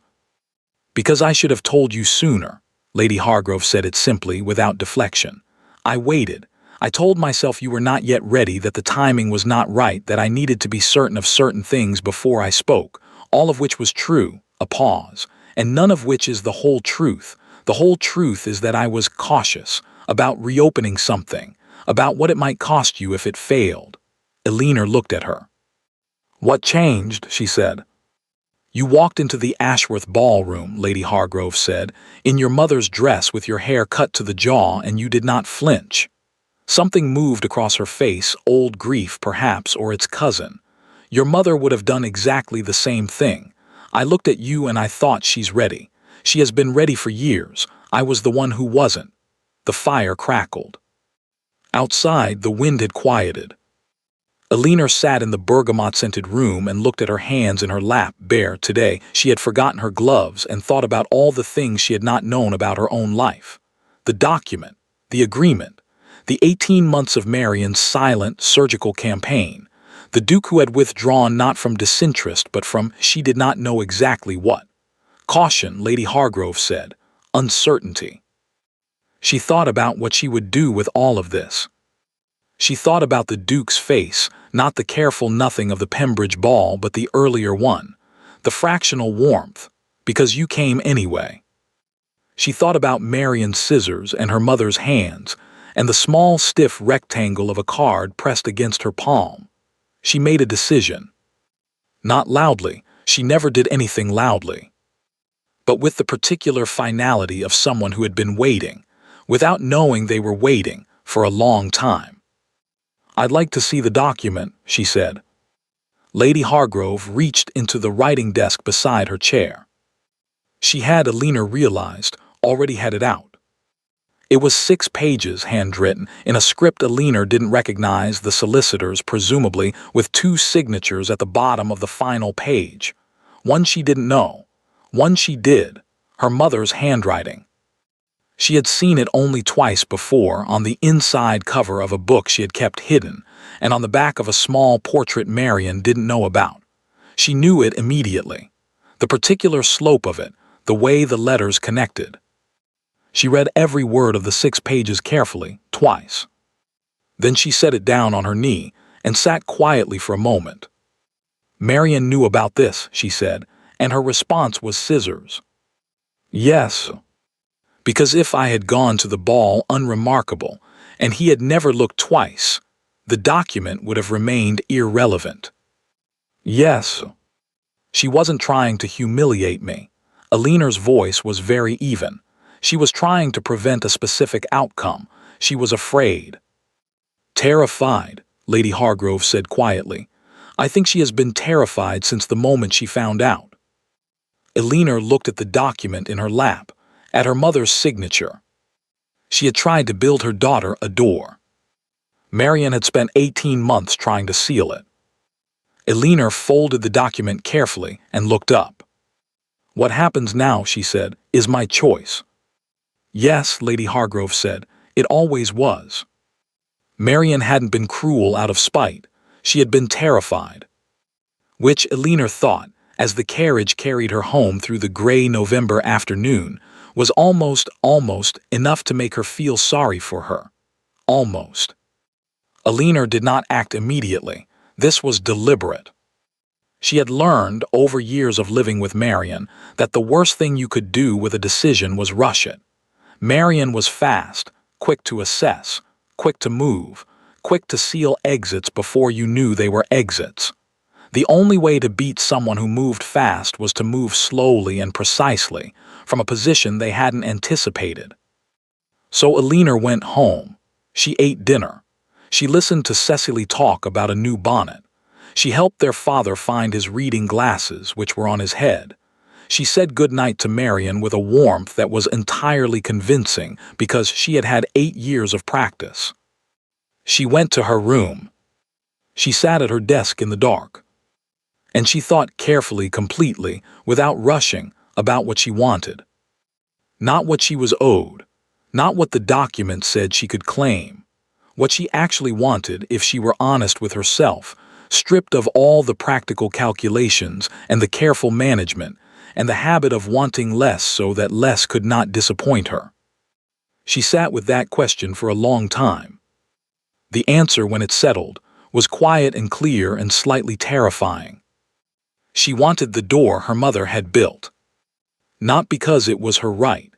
"Because I should have told you sooner," Lady Hargrove said it simply, without deflection. "I waited. I told myself you were not yet ready, that the timing was not right, that I needed to be certain of certain things before I spoke, all of which was true," a pause, "and none of which is the whole truth. The whole truth is that I was cautious about reopening something, about what it might cost you if it failed." Alina looked at her. "What changed?" she said. "You walked into the Ashworth ballroom," Lady Hargrove said, "in your mother's dress with your hair cut to the jaw, and you did not flinch." Something moved across her face, old grief perhaps, or its cousin. "Your mother would have done exactly the same thing. I looked at you and I thought, she's ready. She has been ready for years. I was the one who wasn't." The fire crackled. Outside, the wind had quieted. Alina sat in the bergamot-scented room and looked at her hands in her lap, bare. Today, she had forgotten her gloves and thought about all the things she had not known about her own life. The document, the agreement, the 18 months of Marion's silent, surgical campaign, the Duke who had withdrawn not from disinterest but from she did not know exactly what. Caution, Lady Hargrove said. Uncertainty. She thought about what she would do with all of this. She thought about the Duke's face, not the careful nothing of the Pembridge ball but the earlier one, the fractional warmth, because you came anyway. She thought about Marion's scissors and her mother's hands, and the small stiff rectangle of a card pressed against her palm. She made a decision. Not loudly, she never did anything loudly, but with the particular finality of someone who had been waiting, without knowing they were waiting, for a long time. "I'd like to see the document," she said. Lady Hargrove reached into the writing desk beside her chair. She had, Alina realized, already had it out. It was 6 pages, handwritten, in a script Alina didn't recognize, the solicitor's, presumably, with 2 signatures at the bottom of the final page. One she didn't know. One she did. Her mother's handwriting. She had seen it only twice before, on the inside cover of a book she had kept hidden, and on the back of a small portrait Marion didn't know about. She knew it immediately. The particular slope of it, the way the letters connected. She read every word of the 6 pages carefully, twice. Then she set it down on her knee and sat quietly for a moment. "Marion knew about this," she said, and her response was scissors. "Yes. Because if I had gone to the ball unremarkable, and he had never looked twice, the document would have remained irrelevant." "Yes." She wasn't trying to humiliate me. Alina's voice was very even. She was trying to prevent a specific outcome. She was afraid. "Terrified," Lady Hargrove said quietly. "I think she has been terrified since the moment she found out." Alina looked at the document in her lap, at her mother's signature. She had tried to build her daughter a door. Marion had spent 18 months trying to seal it. Alina folded the document carefully and looked up. "What happens now," she said, "is my choice." "Yes," Lady Hargrove said, "it always was." Marion hadn't been cruel out of spite. She had been terrified. Which, Alina thought, as the carriage carried her home through the gray November afternoon, was almost enough to make her feel sorry for her. Almost. Alina did not act immediately. This was deliberate. She had learned, over years of living with Marion, that the worst thing you could do with a decision was rush it. Marion was fast, quick to assess, quick to move, quick to seal exits before you knew they were exits. The only way to beat someone who moved fast was to move slowly and precisely, from a position they hadn't anticipated. So Alina went home. She ate dinner. She listened to Cecily talk about a new bonnet. She helped their father find his reading glasses, which were on his head. She said goodnight to Marion with a warmth that was entirely convincing because she had had 8 years of practice. She went to her room. She sat at her desk in the dark. And she thought carefully, completely, without rushing, about what she wanted. Not what she was owed. Not what the document said she could claim. What she actually wanted, if she were honest with herself, stripped of all the practical calculations and the careful management, and the habit of wanting less so that less could not disappoint her. She sat with that question for a long time. The answer, when it settled, was quiet and clear and slightly terrifying. She wanted the door her mother had built. Not because it was her right.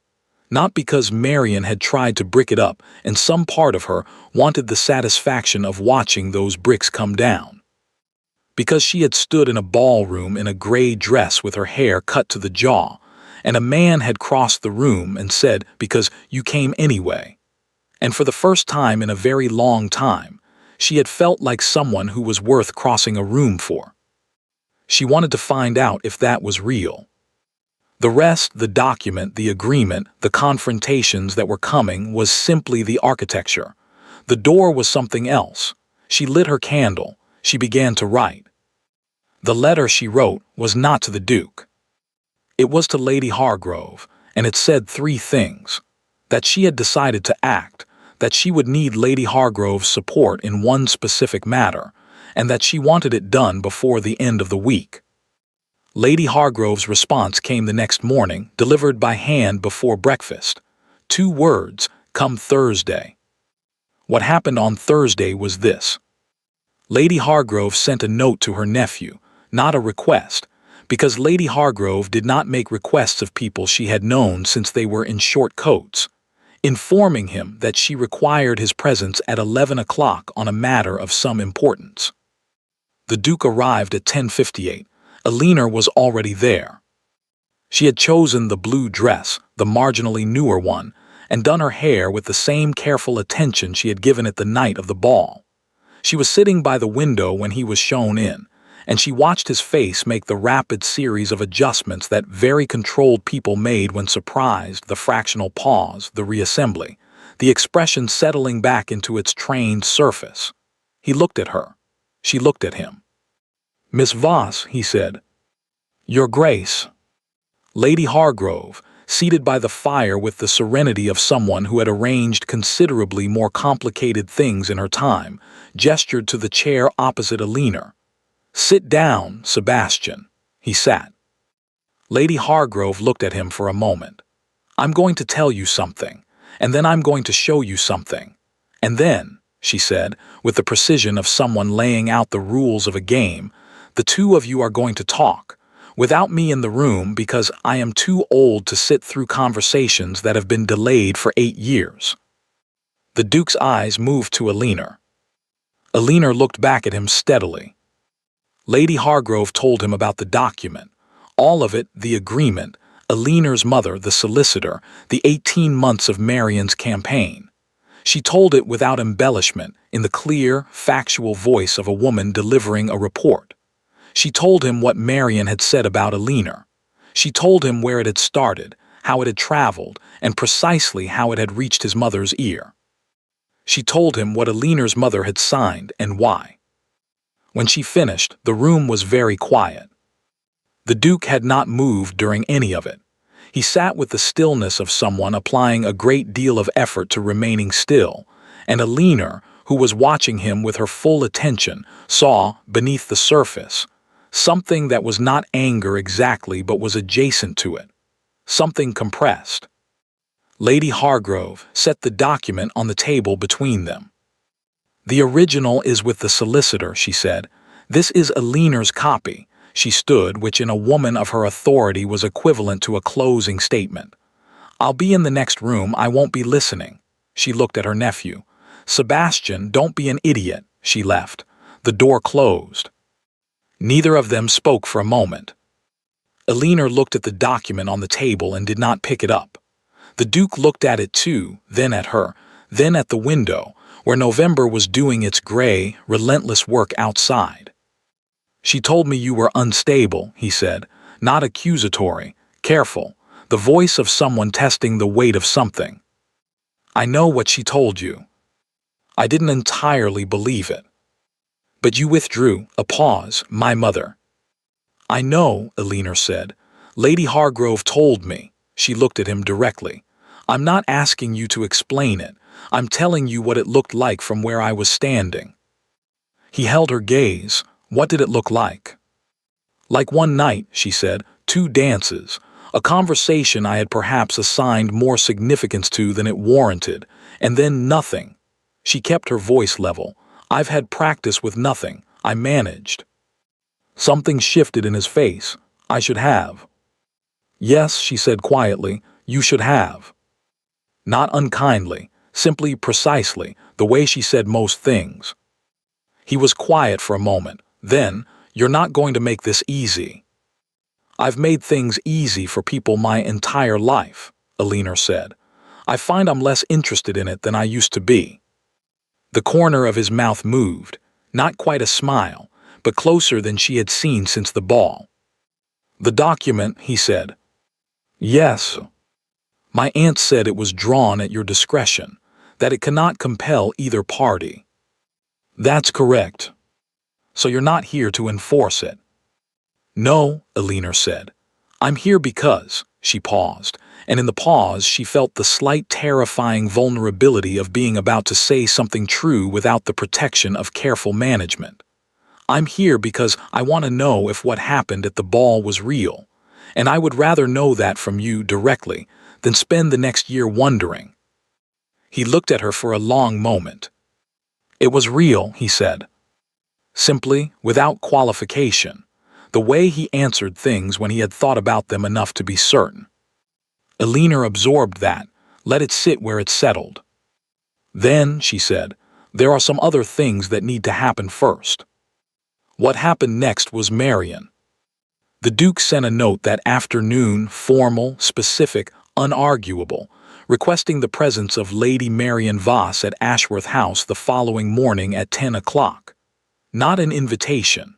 Not because Marion had tried to brick it up and some part of her wanted the satisfaction of watching those bricks come down. Because she had stood in a ballroom in a gray dress with her hair cut to the jaw, and a man had crossed the room and said, "Because you came anyway." And for the first time in a very long time, she had felt like someone who was worth crossing a room for. She wanted to find out if that was real. The rest, the document, the agreement, the confrontations that were coming, was simply the architecture. The door was something else. She lit her candle. She began to write. The letter she wrote was not to the Duke. It was to Lady Hargrove, and it said 3 things. That she had decided to act, that she would need Lady Hargrove's support in one specific matter, and that she wanted it done before the end of the week. Lady Hargrove's response came the next morning, delivered by hand before breakfast. 2 words, "Come Thursday." What happened on Thursday was this. Lady Hargrove sent a note to her nephew, not a request, because Lady Hargrove did not make requests of people she had known since they were in short coats, informing him that she required his presence at 11 o'clock on a matter of some importance. The Duke arrived at 10:58. Alina was already there. She had chosen the blue dress, the marginally newer one, and done her hair with the same careful attention she had given it the night of the ball. She was sitting by the window when he was shown in, and she watched his face make the rapid series of adjustments that very controlled people made when surprised, the fractional pause, the reassembly, the expression settling back into its trained surface. He looked at her. She looked at him. "Miss Voss," he said. "Your Grace." Lady Hargrove, seated by the fire with the serenity of someone who had arranged considerably more complicated things in her time, gestured to the chair opposite Alina. "Sit down, Sebastian." He sat. Lady Hargrove looked at him for a moment. "I'm going to tell you something, and then I'm going to show you something. And then," she said, with the precision of someone laying out the rules of a game, "the 2 of you are going to talk, without me in the room because I am too old to sit through conversations that have been delayed for 8 years. The Duke's eyes moved to Alina. Alina looked back at him steadily. Lady Hargrove told him about the document, all of it, the agreement, Alina's mother, the solicitor, the 18 months of Marion's campaign. She told it without embellishment, in the clear, factual voice of a woman delivering a report. She told him what Marion had said about Alina. She told him where it had started, how it had traveled, and precisely how it had reached his mother's ear. She told him what Alina's mother had signed and why. When she finished, the room was very quiet. The Duke had not moved during any of it. He sat with the stillness of someone applying a great deal of effort to remaining still, and Alina, who was watching him with her full attention, saw, beneath the surface, something that was not anger exactly but was adjacent to it, something compressed. Lady Hargrove set the document on the table between them. "The original is with the solicitor," she said. "This is Alina's copy. she stood, which in a woman of her authority was equivalent to a closing statement. "I'll be in the next room, I won't be listening." She looked at her nephew. "Sebastian, don't be an idiot." She left. The door closed. Neither of them spoke for a moment. Elinor looked at the document on the table and did not pick it up. The Duke looked at it too, then at her, then at the window, where November was doing its gray, relentless work outside. "She told me you were unstable," he said, not accusatory, careful, the voice of someone testing the weight of something. "I know what she told you." I didn't entirely believe it. "But you withdrew." A pause. "My mother." "I know," Elinor said. "Lady Hargrove told me." She looked at him directly. "I'm not asking you to explain it. I'm telling you what it looked like from where I was standing." He held her gaze. What did it look like? "Like one night," she said, "2 dances, a conversation I had perhaps assigned more significance to than it warranted, and then nothing." She kept her voice level. "I've had practice with nothing. I managed." Something shifted in his face. "I should have." "Yes," she said quietly, "you should have." Not unkindly, simply precisely, the way she said most things. He was quiet for a moment. Then, "You're not going to make this easy." "I've made things easy for people my entire life," Elinor said. "I find I'm less interested in it than I used to be." The corner of his mouth moved, not quite a smile, but closer than she had seen since the ball. "The document," he said. "Yes. My aunt said it was drawn at your discretion, that it cannot compel either party." "That's correct. So you're not here to enforce it." "No," Elinor said. "I'm here because—" She paused, and in the pause she felt the slight terrifying vulnerability of being about to say something true without the protection of careful management. "I'm here because I want to know if what happened at the ball was real, and I would rather know that from you directly than spend the next year wondering." He looked at her for a long moment. "It was real," he said. Simply, without qualification, the way he answered things when he had thought about them enough to be certain. Elinor absorbed that, let it sit where it settled. "Then," she said, "there are some other things that need to happen first." What happened next was Marian. The Duke sent a note that afternoon, formal, specific, unarguable, requesting the presence of Lady Marian Voss at Ashworth House the following morning at 10 o'clock. Not an invitation,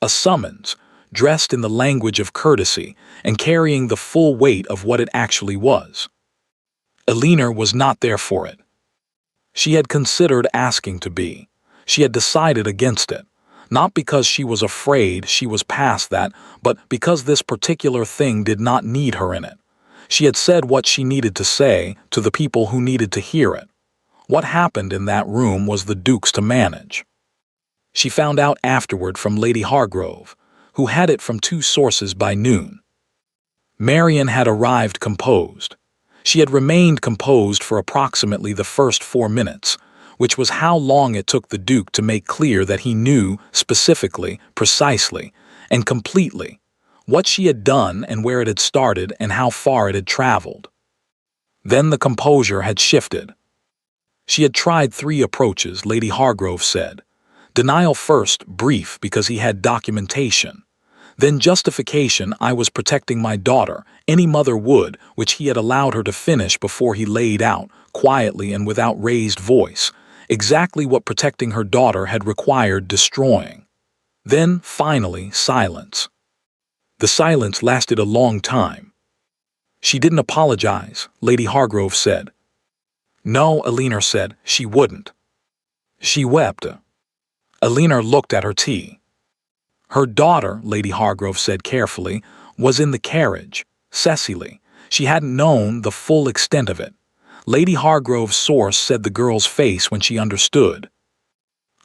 a summons, dressed in the language of courtesy and carrying the full weight of what it actually was. Elinor was not there for it. She had considered asking to be. She had decided against it, not because she was afraid she was past that, but because this particular thing did not need her in it. She had said what she needed to say to the people who needed to hear it. What happened in that room was the Duke's to manage. She found out afterward from Lady Hargrove, who had it from 2 sources by noon. Marian had arrived composed. She had remained composed for approximately the first 4 minutes, which was how long it took the Duke to make clear that he knew specifically, precisely, and completely what she had done and where it had started and how far it had traveled. Then the composure had shifted. She had tried 3 approaches, Lady Hargrove said. Denial first, brief, because he had documentation. Then justification, I was protecting my daughter, any mother would, which he had allowed her to finish before he laid out, quietly and without raised voice, exactly what protecting her daughter had required destroying. Then, finally, silence. The silence lasted a long time. She didn't apologize, Lady Hargrove said. No, Elinor said, she wouldn't. She wept. Elinor looked at her tea. Her daughter, Lady Hargrove said carefully, was in the carriage. Cecily. She hadn't known the full extent of it. Lady Hargrove's source said the girl's face when she understood.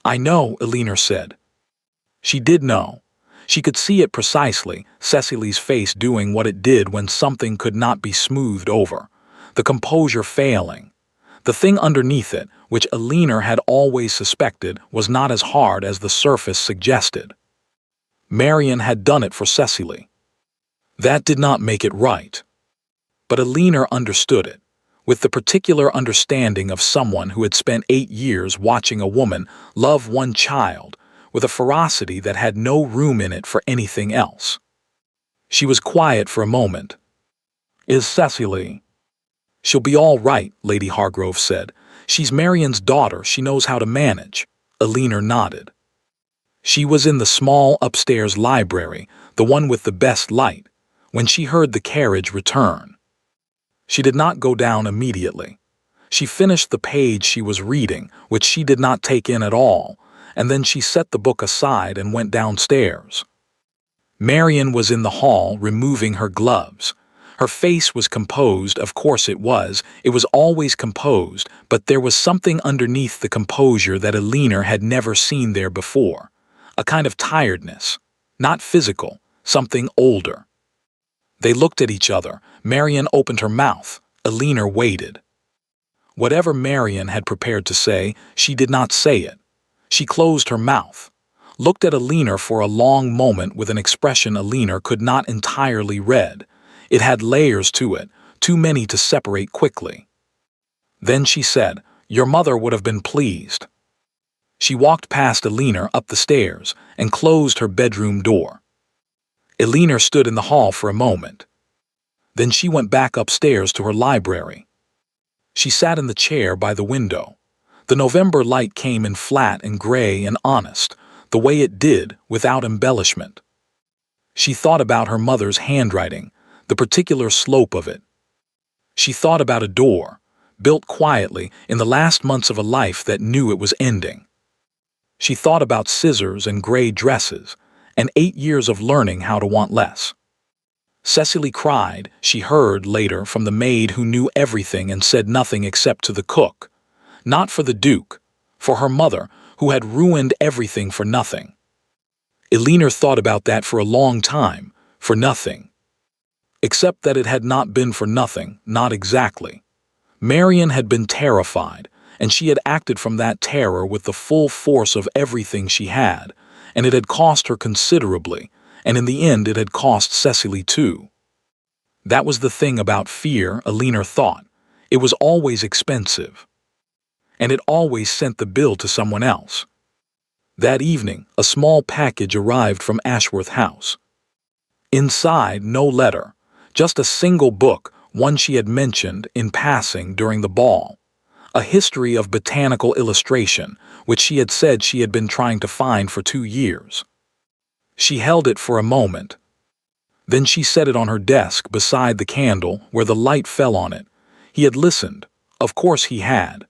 I know, Elinor said. She did know. She could see it precisely, Cecily's face doing what it did when something could not be smoothed over, the composure failing. The thing underneath it, which Elinor had always suspected, was not as hard as the surface suggested. Marion had done it for Cecily. That did not make it right. But Alina understood it, with the particular understanding of someone who had spent 8 years watching a woman love one child with a ferocity that had no room in it for anything else. She was quiet for a moment. "Is Cecily?" "She'll be all right," Lady Hargrove said. "She's Marion's daughter, she knows how to manage." Alina nodded. She was in the small upstairs library, the one with the best light, when she heard the carriage return. She did not go down immediately. She finished the page she was reading, which she did not take in at all, and then she set the book aside and went downstairs. Marion was in the hall removing her gloves. Her face was composed, of course it was always composed, but there was something underneath the composure that Alina had never seen there before. A kind of tiredness, not physical, something older. They looked at each other. Marion opened her mouth. Alina waited. Whatever Marion had prepared to say, she did not say it. She closed her mouth, looked at Alina for a long moment with an expression Alina could not entirely read. It had layers to it, too many to separate quickly. Then she said, "Your mother would have been pleased." She walked past Alina up the stairs and closed her bedroom door. Alina stood in the hall for a moment. Then she went back upstairs to her library. She sat in the chair by the window. The November light came in flat and gray and honest, the way it did, without embellishment. She thought about her mother's handwriting, the particular slope of it. She thought about a door, built quietly in the last months of a life that knew it was ending. She thought about scissors and gray dresses, and 8 years of learning how to want less. Cecily cried, she heard later from the maid who knew everything and said nothing except to the cook. Not for the Duke, for her mother, who had ruined everything for nothing. Alina thought about that for a long time, for nothing. Except that it had not been for nothing, not exactly. Marion had been terrified, and she had acted from that terror with the full force of everything she had, and it had cost her considerably, and in the end it had cost Cecily too. That was the thing about fear, Alina thought. It was always expensive. And it always sent the bill to someone else. That evening, a small package arrived from Ashworth House. Inside, no letter, just a single book, one she had mentioned in passing during the ball. A history of botanical illustration, which she had said she had been trying to find for 2 years. She held it for a moment. Then she set it on her desk beside the candle where the light fell on it. He had listened. Of course he had.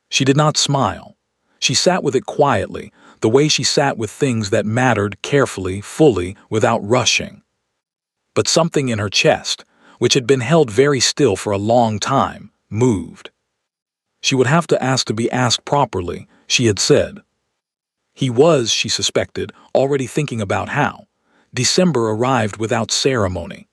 She did not smile. She sat with it quietly, the way she sat with things that mattered, carefully, fully, without rushing. But something in her chest, which had been held very still for a long time, moved. She would have to ask to be asked properly, she had said. He was, she suspected, already thinking about how. December arrived without ceremony.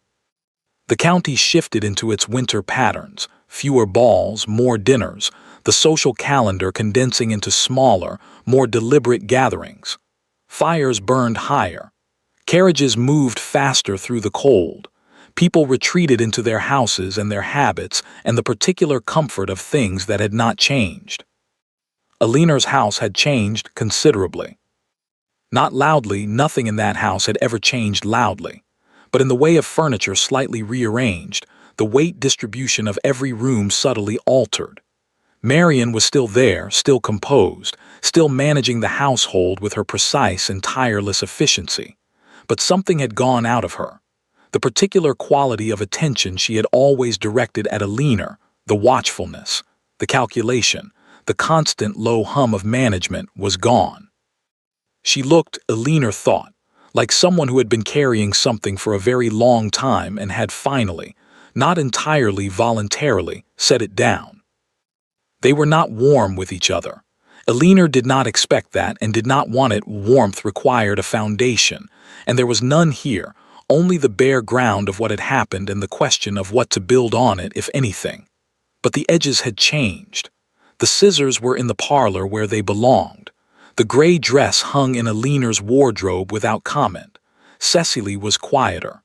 The county shifted into its winter patterns, fewer balls, more dinners, the social calendar condensing into smaller, more deliberate gatherings. Fires burned higher. Carriages moved faster through the cold. People retreated into their houses and their habits and the particular comfort of things that had not changed. Alina's house had changed considerably. Not loudly, nothing in that house had ever changed loudly, but in the way of furniture slightly rearranged, the weight distribution of every room subtly altered. Marion was still there, still composed, still managing the household with her precise and tireless efficiency. But something had gone out of her. The particular quality of attention she had always directed at Alina, the watchfulness, the calculation, the constant low hum of management, was gone. She looked, Alina thought, like someone who had been carrying something for a very long time and had finally, not entirely voluntarily, set it down. They were not warm with each other. Alina did not expect that and did not want it. Warmth required a foundation, and there was none here, only the bare ground of what had happened and the question of what to build on it, if anything. But the edges had changed. The scissors were in the parlor where they belonged. The gray dress hung in Aliner's wardrobe without comment. Cecily was quieter.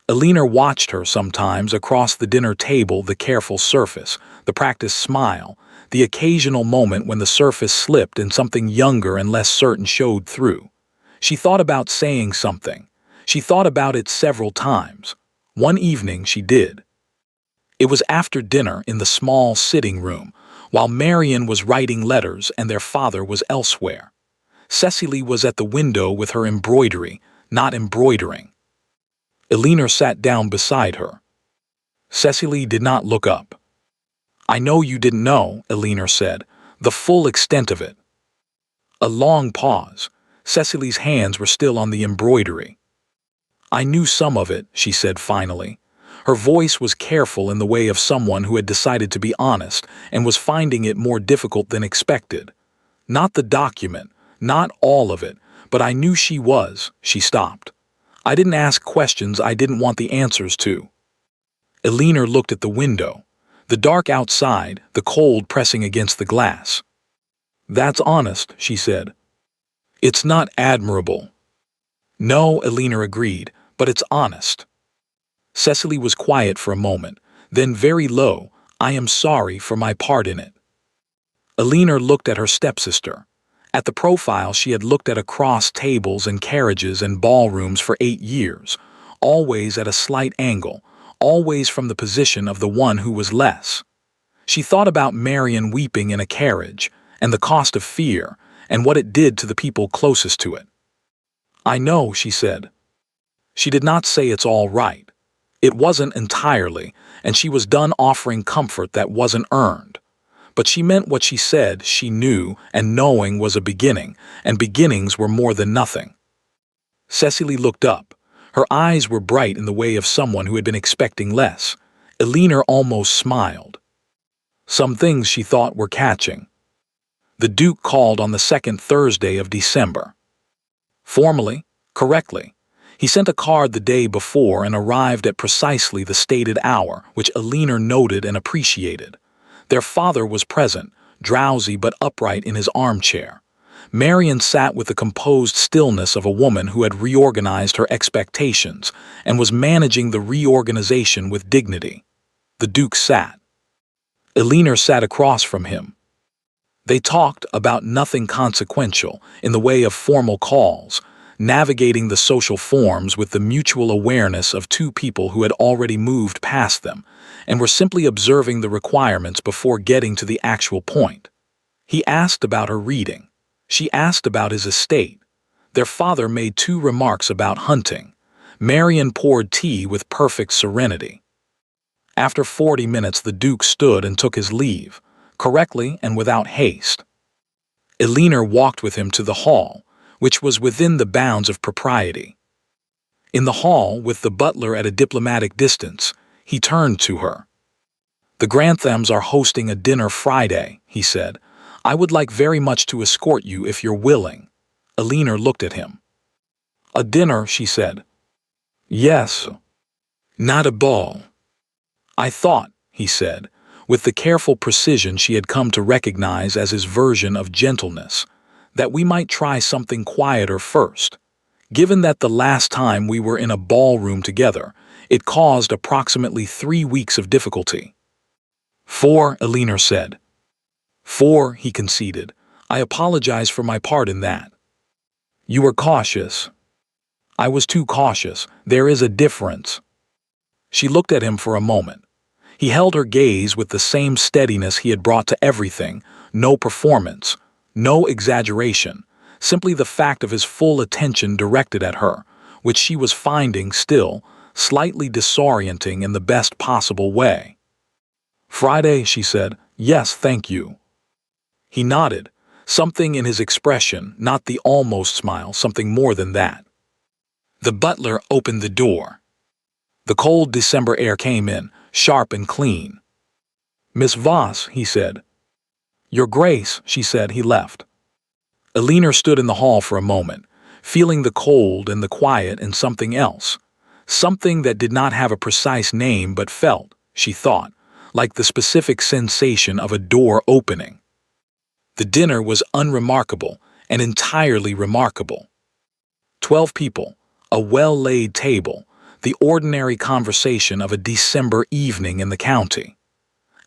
Alina watched her sometimes across the dinner table, the careful surface, the practiced smile, the occasional moment when the surface slipped and something younger and less certain showed through. She thought about saying something. She thought about it several times. One evening she did. It was after dinner in the small sitting room, while Marion was writing letters and their father was elsewhere. Cecily was at the window with her embroidery, not embroidering. Alina sat down beside her. Cecily did not look up. "I know you didn't know," Alina said, "the full extent of it." A long pause. Cecily's hands were still on the embroidery. "I knew some of it," she said finally. Her voice was careful in the way of someone who had decided to be honest and was finding it more difficult than expected. "Not the document, not all of it, but I knew she was." She stopped. "I didn't ask questions I didn't want the answers to." Alina looked at the window. The dark outside, the cold pressing against the glass. "That's honest," she said. "It's not admirable." "No," Alina agreed, "but it's honest." Cecily was quiet for a moment, then very low, "I am sorry for my part in it." Alina looked at her stepsister. At the profile she had looked at across tables and carriages and ballrooms for 8 years, always at a slight angle, always from the position of the one who was less. She thought about Marion weeping in a carriage, and the cost of fear, and what it did to the people closest to it. "I know," she said. She did not say it's all right. It wasn't entirely, and she was done offering comfort that wasn't earned. But she meant what she said. She knew, and knowing was a beginning, and beginnings were more than nothing. Cecily looked up. Her eyes were bright in the way of someone who had been expecting less. Alina almost smiled. Some things she thought were catching. The Duke called on the second Thursday of December. Formally, correctly. He sent a card the day before and arrived at precisely the stated hour, which Alina noted and appreciated. Their father was present, drowsy but upright in his armchair. Marion sat with the composed stillness of a woman who had reorganized her expectations and was managing the reorganization with dignity. The Duke sat. Alina sat across from him. They talked about nothing consequential in the way of formal calls, navigating the social forms with the mutual awareness of two people who had already moved past them and were simply observing the requirements before getting to the actual point. He asked about her reading. She asked about his estate. Their father made 2 remarks about hunting. Marion poured tea with perfect serenity. After 40 minutes, the Duke stood and took his leave, correctly and without haste. Alina walked with him to the hall, which was within the bounds of propriety. In the hall, with the butler at a diplomatic distance, he turned to her. "The Granthams are hosting a dinner Friday," he said. "I would like very much to escort you if you're willing." Alina looked at him. "A dinner," she said. "Yes. Not a ball." "I thought," he said, with the careful precision she had come to recognize as his version of gentleness, "that we might try something quieter first. Given that the last time we were in a ballroom together, it caused approximately 3 weeks of difficulty." "4," Alina said. "4," he conceded. "I apologize for my part in that." "You were cautious." "I was too cautious. There is a difference." She looked at him for a moment. He held her gaze with the same steadiness he had brought to everything, no performance, no exaggeration, simply the fact of his full attention directed at her, which she was finding still slightly disorienting in the best possible way. "Friday," she said. "Yes, thank you." He nodded, something in his expression, not the almost smile, something more than that. The butler opened the door. The cold December air came in, sharp and clean. "Miss Voss," he said. "Your Grace," she said. He left. Alina stood in the hall for a moment, feeling the cold and the quiet and something else, something that did not have a precise name but felt, she thought, like the specific sensation of a door opening. The dinner was unremarkable, and entirely remarkable. 12 people, a well-laid table, the ordinary conversation of a December evening in the county.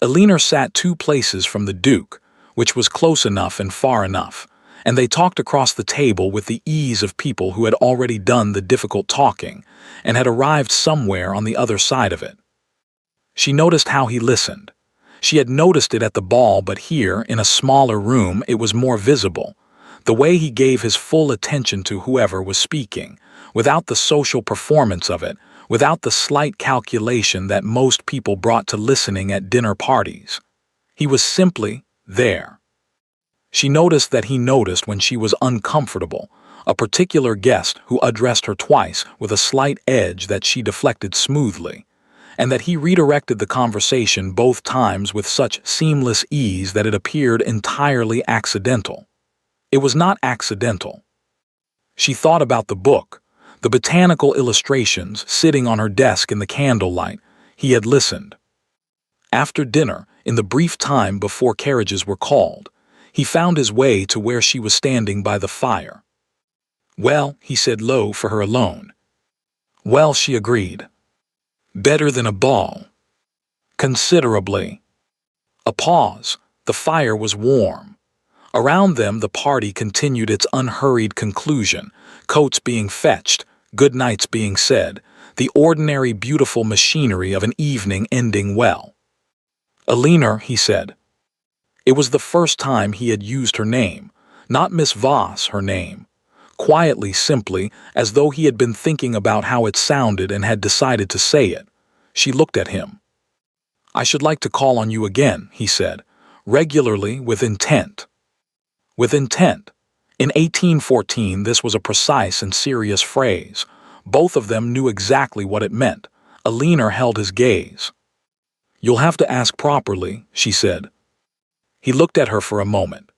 Alina sat 2 places from the Duke, which was close enough and far enough, and they talked across the table with the ease of people who had already done the difficult talking and had arrived somewhere on the other side of it. She noticed how he listened. She had noticed it at the ball, but here, in a smaller room, it was more visible. The way he gave his full attention to whoever was speaking, without the social performance of it, without the slight calculation that most people brought to listening at dinner parties. He was simply there. She noticed that he noticed when she was uncomfortable, a particular guest who addressed her twice with a slight edge that she deflected smoothly, and that he redirected the conversation both times with such seamless ease that it appeared entirely accidental. It was not accidental. She thought about the book, the botanical illustrations sitting on her desk in the candlelight. He had listened. After dinner, in the brief time before carriages were called, he found his way to where she was standing by the fire. "Well," he said low for her alone. "Well," she agreed. "Better than a ball." "Considerably." A pause. The fire was warm. Around them the party continued its unhurried conclusion, coats being fetched, good nights being said, the ordinary beautiful machinery of an evening ending well. "Alina," he said. It was the first time he had used her name, not Miss Voss, her name. Quietly, simply, as though he had been thinking about how it sounded and had decided to say it. She looked at him. "I should like to call on you again," he said, "regularly, with intent." With intent. In 1814 this was a precise and serious phrase. Both of them knew exactly what it meant. Alina held his gaze. "You'll have to ask properly," she said. He looked at her for a moment.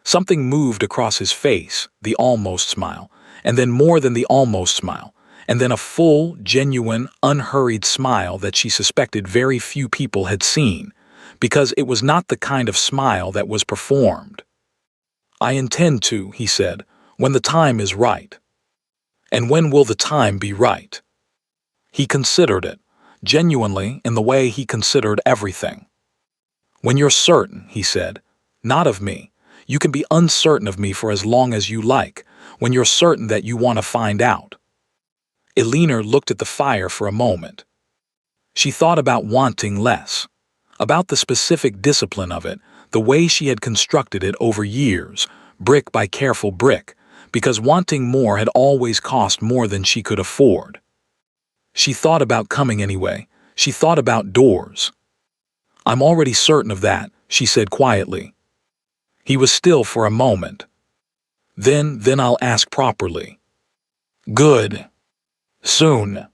Something moved across his face, the almost smile, and then more than the almost smile, and then a full, genuine, unhurried smile that she suspected very few people had seen, because it was not the kind of smile that was performed. "I intend to," he said, "when the time is right." "And when will the time be right?" He considered it, genuinely, in the way he considered everything. "When you're certain," he said, "not of me. You can be uncertain of me for as long as you like, when you're certain that you want to find out." Alina looked at the fire for a moment. She thought about wanting less, about the specific discipline of it, the way she had constructed it over years, brick by careful brick, because wanting more had always cost more than she could afford. She thought about coming anyway. She thought about doors. "I'm already certain of that," she said quietly. He was still for a moment. Then I'll ask properly." "Good. Soon."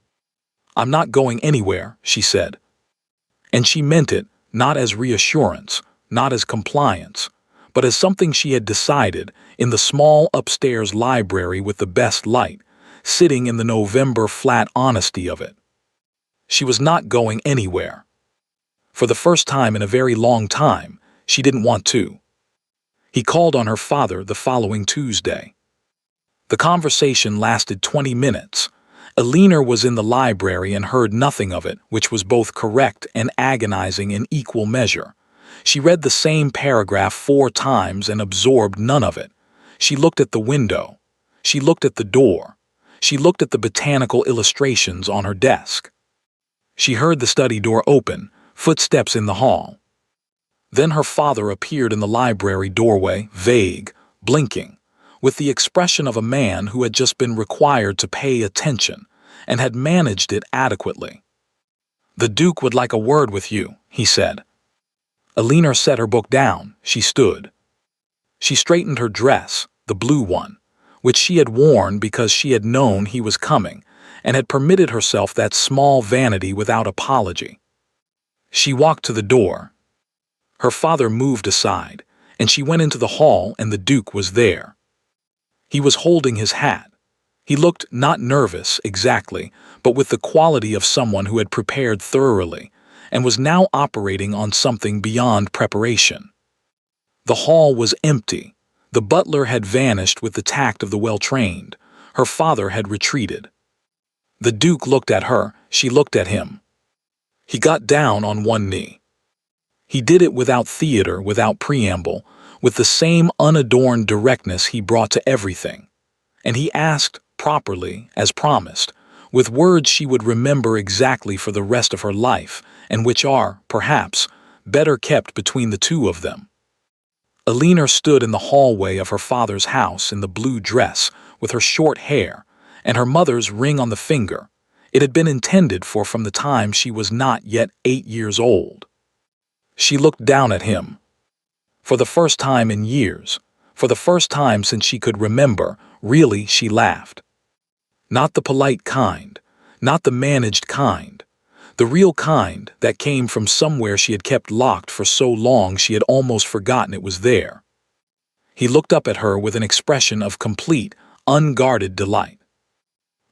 "I'm not going anywhere," she said. And she meant it, not as reassurance, not as compliance, but as something she had decided in the small upstairs library with the best light, sitting in the November flat honesty of it. She was not going anywhere. For the first time in a very long time, she didn't want to. He called on her father the following Tuesday. The conversation lasted 20 minutes. Alina was in the library and heard nothing of it, which was both correct and agonizing in equal measure. She read the same paragraph 4 times and absorbed none of it. She looked at the window. She looked at the door. She looked at the botanical illustrations on her desk. She heard the study door open, footsteps in the hall. Then her father appeared in the library doorway, vague, blinking, with the expression of a man who had just been required to pay attention and had managed it adequately. "The Duke would like a word with you," he said. Alina set her book down. She stood. She straightened her dress, the blue one, which she had worn because she had known he was coming and had permitted herself that small vanity without apology. She walked to the door. Her father moved aside, and she went into the hall, and the Duke was there. He was holding his hat. He looked not nervous exactly, but with the quality of someone who had prepared thoroughly and was now operating on something beyond preparation. The hall was empty. The butler had vanished with the tact of the well-trained. Her father had retreated. The Duke looked at her, she looked at him. He got down on one knee. He did it without theater, without preamble, with the same unadorned directness he brought to everything. And he asked, properly, as promised, with words she would remember exactly for the rest of her life, and which are, perhaps, better kept between the two of them. Alina stood in the hallway of her father's house in the blue dress, with her short hair, and her mother's ring on the finger. It had been intended for from the time she was not yet 8 years old. She looked down at him. For the first time in years, for the first time since she could remember, really she laughed. Not the polite kind, not the managed kind, the real kind that came from somewhere she had kept locked for so long she had almost forgotten it was there. He looked up at her with an expression of complete, unguarded delight.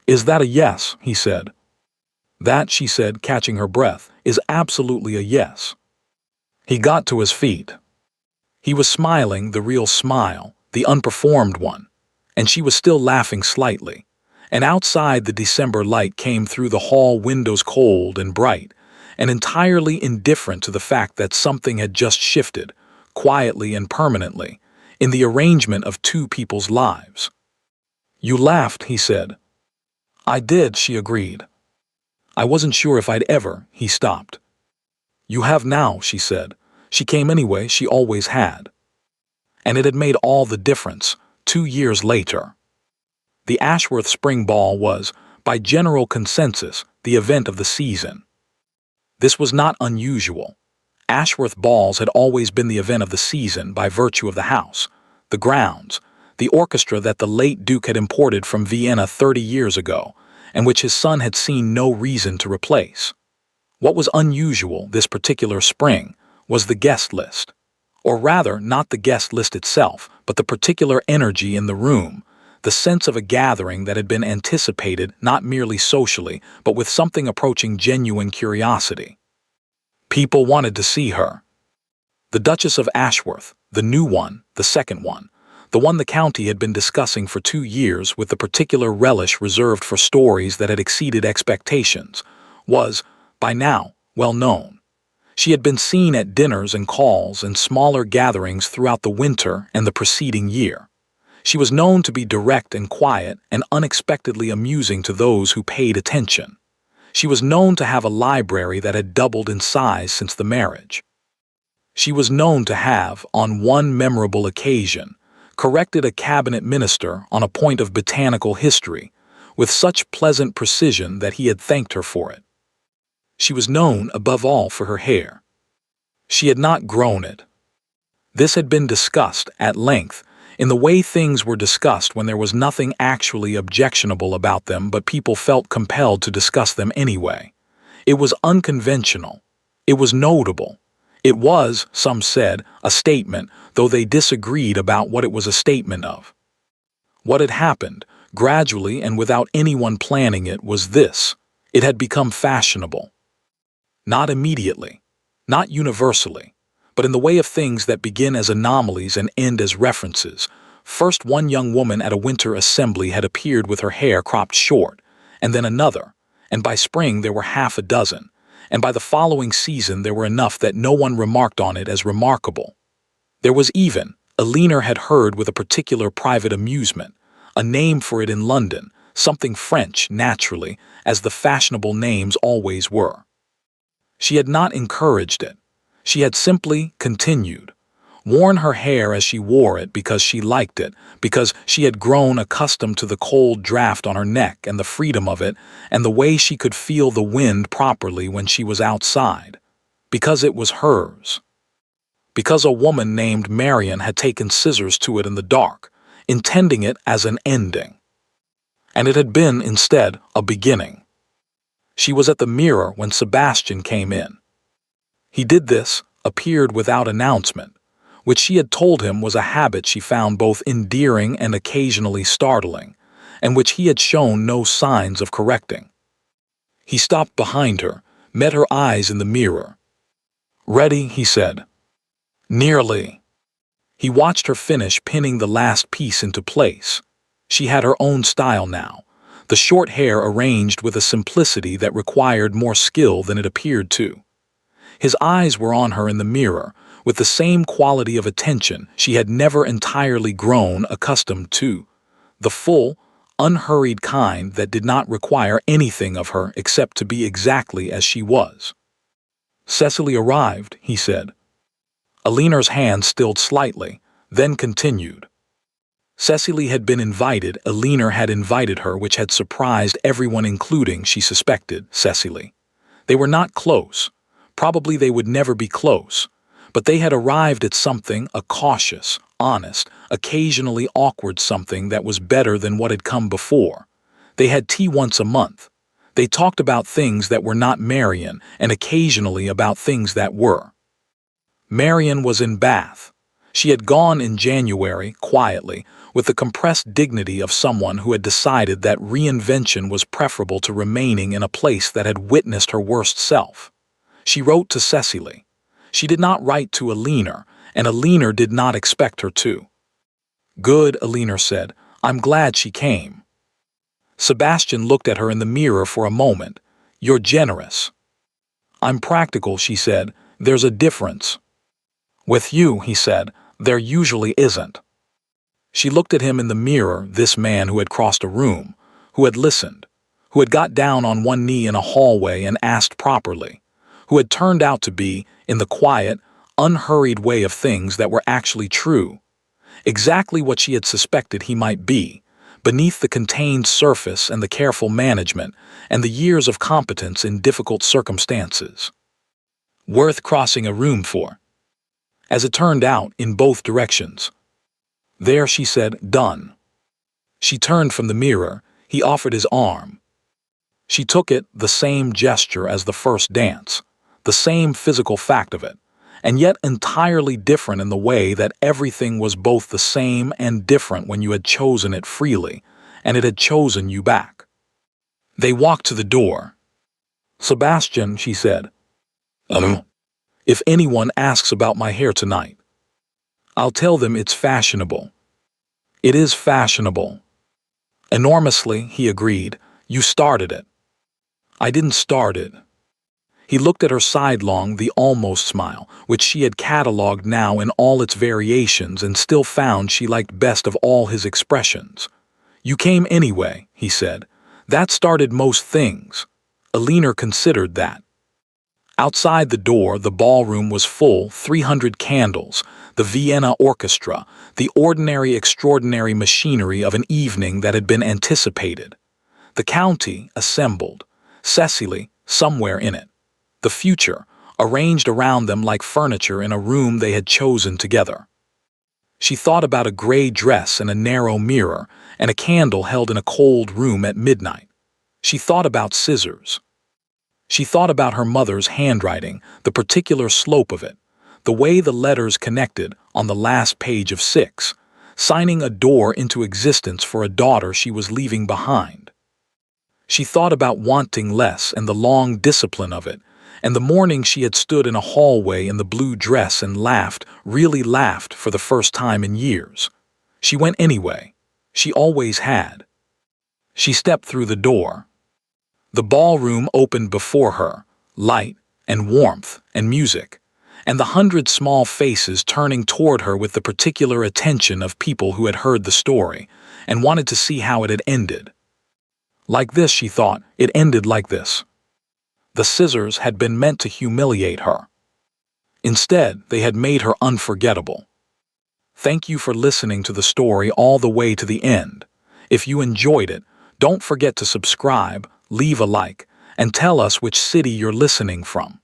"Is that a yes?" he said. "That," she said, catching her breath, "is absolutely a yes." He got to his feet. He was smiling the real smile, the unperformed one, and she was still laughing slightly. And outside the December light came through the hall windows cold and bright, and entirely indifferent to the fact that something had just shifted, quietly and permanently, in the arrangement of two people's lives. "You laughed," he said. "I did," she agreed. "I wasn't sure if I'd ever," he stopped. "You have now," she said. She came anyway, she always had. And it had made all the difference, 2 years later. The Ashworth Spring Ball was, by general consensus, the event of the season. This was not unusual. Ashworth balls had always been the event of the season by virtue of the house, the grounds, the orchestra that the late Duke had imported from Vienna 30 years ago, and which his son had seen no reason to replace. What was unusual this particular spring was the guest list. Or rather, not the guest list itself, but the particular energy in the room, the sense of a gathering that had been anticipated not merely socially, but with something approaching genuine curiosity. People wanted to see her. The Duchess of Ashworth, the new one, the second one, the one the county had been discussing for 2 years with the particular relish reserved for stories that had exceeded expectations, was, by now, well known. She had been seen at dinners and calls and smaller gatherings throughout the winter and the preceding year. She was known to be direct and quiet and unexpectedly amusing to those who paid attention. She was known to have a library that had doubled in size since the marriage. She was known to have, on one memorable occasion, corrected a cabinet minister on a point of botanical history, with such pleasant precision that he had thanked her for it. She was known, above all, for her hair. She had not grown it. This had been discussed, at length, in the way things were discussed when there was nothing actually objectionable about them, but people felt compelled to discuss them anyway. It was unconventional. It was notable. It was, some said, a statement, though they disagreed about what it was a statement of. What had happened, gradually and without anyone planning it, was this: it had become fashionable. Not immediately, not universally, but in the way of things that begin as anomalies and end as references. First, one young woman at a winter assembly had appeared with her hair cropped short, and then another, and by spring there were half a dozen, and by the following season there were enough that no one remarked on it as remarkable. There was even, Alina had heard with a particular private amusement, a name for it in London, something French, naturally, as the fashionable names always were. She had not encouraged it. She had simply continued, worn her hair as she wore it because she liked it, because she had grown accustomed to the cold draft on her neck and the freedom of it, and the way she could feel the wind properly when she was outside, because it was hers. Because a woman named Marion had taken scissors to it in the dark, intending it as an ending. And it had been, instead, a beginning. She was at the mirror when Sebastian came in. He did this, appeared without announcement, which she had told him was a habit she found both endearing and occasionally startling, and which he had shown no signs of correcting. He stopped behind her, met her eyes in the mirror. "Ready?" he said. "Nearly." He watched her finish pinning the last piece into place. She had her own style now, the short hair arranged with a simplicity that required more skill than it appeared to. His eyes were on her in the mirror, with the same quality of attention she had never entirely grown accustomed to, the full, unhurried kind that did not require anything of her except to be exactly as she was. "Cecily arrived," he said. Aliner's hand stilled slightly, then continued. Cecily had been invited, Aliner had invited her, which had surprised everyone, including, she suspected, Cecily. They were not close. Probably they would never be close. But they had arrived at something, a cautious, honest, occasionally awkward something that was better than what had come before. They had tea once a month. They talked about things that were not Marian, and occasionally about things that were. Marian was in Bath. She had gone in January, quietly, with the compressed dignity of someone who had decided that reinvention was preferable to remaining in a place that had witnessed her worst self. She wrote to Cecily. She did not write to Aliner, and Aliner did not expect her to. "Good," Aliner said. "I'm glad she came." Sebastian looked at her in the mirror for a moment. "You're generous." "I'm practical," she said. "There's a difference." "With you," he said, "there usually isn't." She looked at him in the mirror, this man who had crossed a room, who had listened, who had got down on one knee in a hallway and asked properly, who had turned out to be, in the quiet, unhurried way of things that were actually true, exactly what she had suspected he might be, beneath the contained surface and the careful management and the years of competence in difficult circumstances. Worth crossing a room for. As it turned out, in both directions. "There," she said, "done." She turned from the mirror. He offered his arm. She took it, the same gesture as the first dance, the same physical fact of it, and yet entirely different in the way that everything was both the same and different when you had chosen it freely, and it had chosen you back. They walked to the door. "Sebastian," she said, "if anyone asks about my hair tonight, I'll tell them it's fashionable." "It is fashionable." "Enormously," he agreed. "You started it." "I didn't start it." He looked at her sidelong, the almost smile, which she had catalogued now in all its variations and still found she liked best of all his expressions. "You came anyway," he said. "That started most things." Aliner considered that. Outside the door, the ballroom was full, 300 candles, the Vienna orchestra, the ordinary extraordinary machinery of an evening that had been anticipated. The county assembled, Cecily somewhere in it. The future, arranged around them like furniture in a room they had chosen together. She thought about a gray dress and a narrow mirror, and a candle held in a cold room at midnight. She thought about scissors. She thought about her mother's handwriting, the particular slope of it, the way the letters connected on the last page of 6, signing a door into existence for a daughter she was leaving behind. She thought about wanting less and the long discipline of it, and the morning she had stood in a hallway in the blue dress and laughed, really laughed for the first time in years. She went anyway. She always had. She stepped through the door. The ballroom opened before her, light and warmth and music, and the 100 small faces turning toward her with the particular attention of people who had heard the story and wanted to see how it had ended. Like this, she thought, it ended like this. The scissors had been meant to humiliate her. Instead, they had made her unforgettable. Thank you for listening to the story all the way to the end. If you enjoyed it, don't forget to subscribe, leave a like, and tell us which city you're listening from.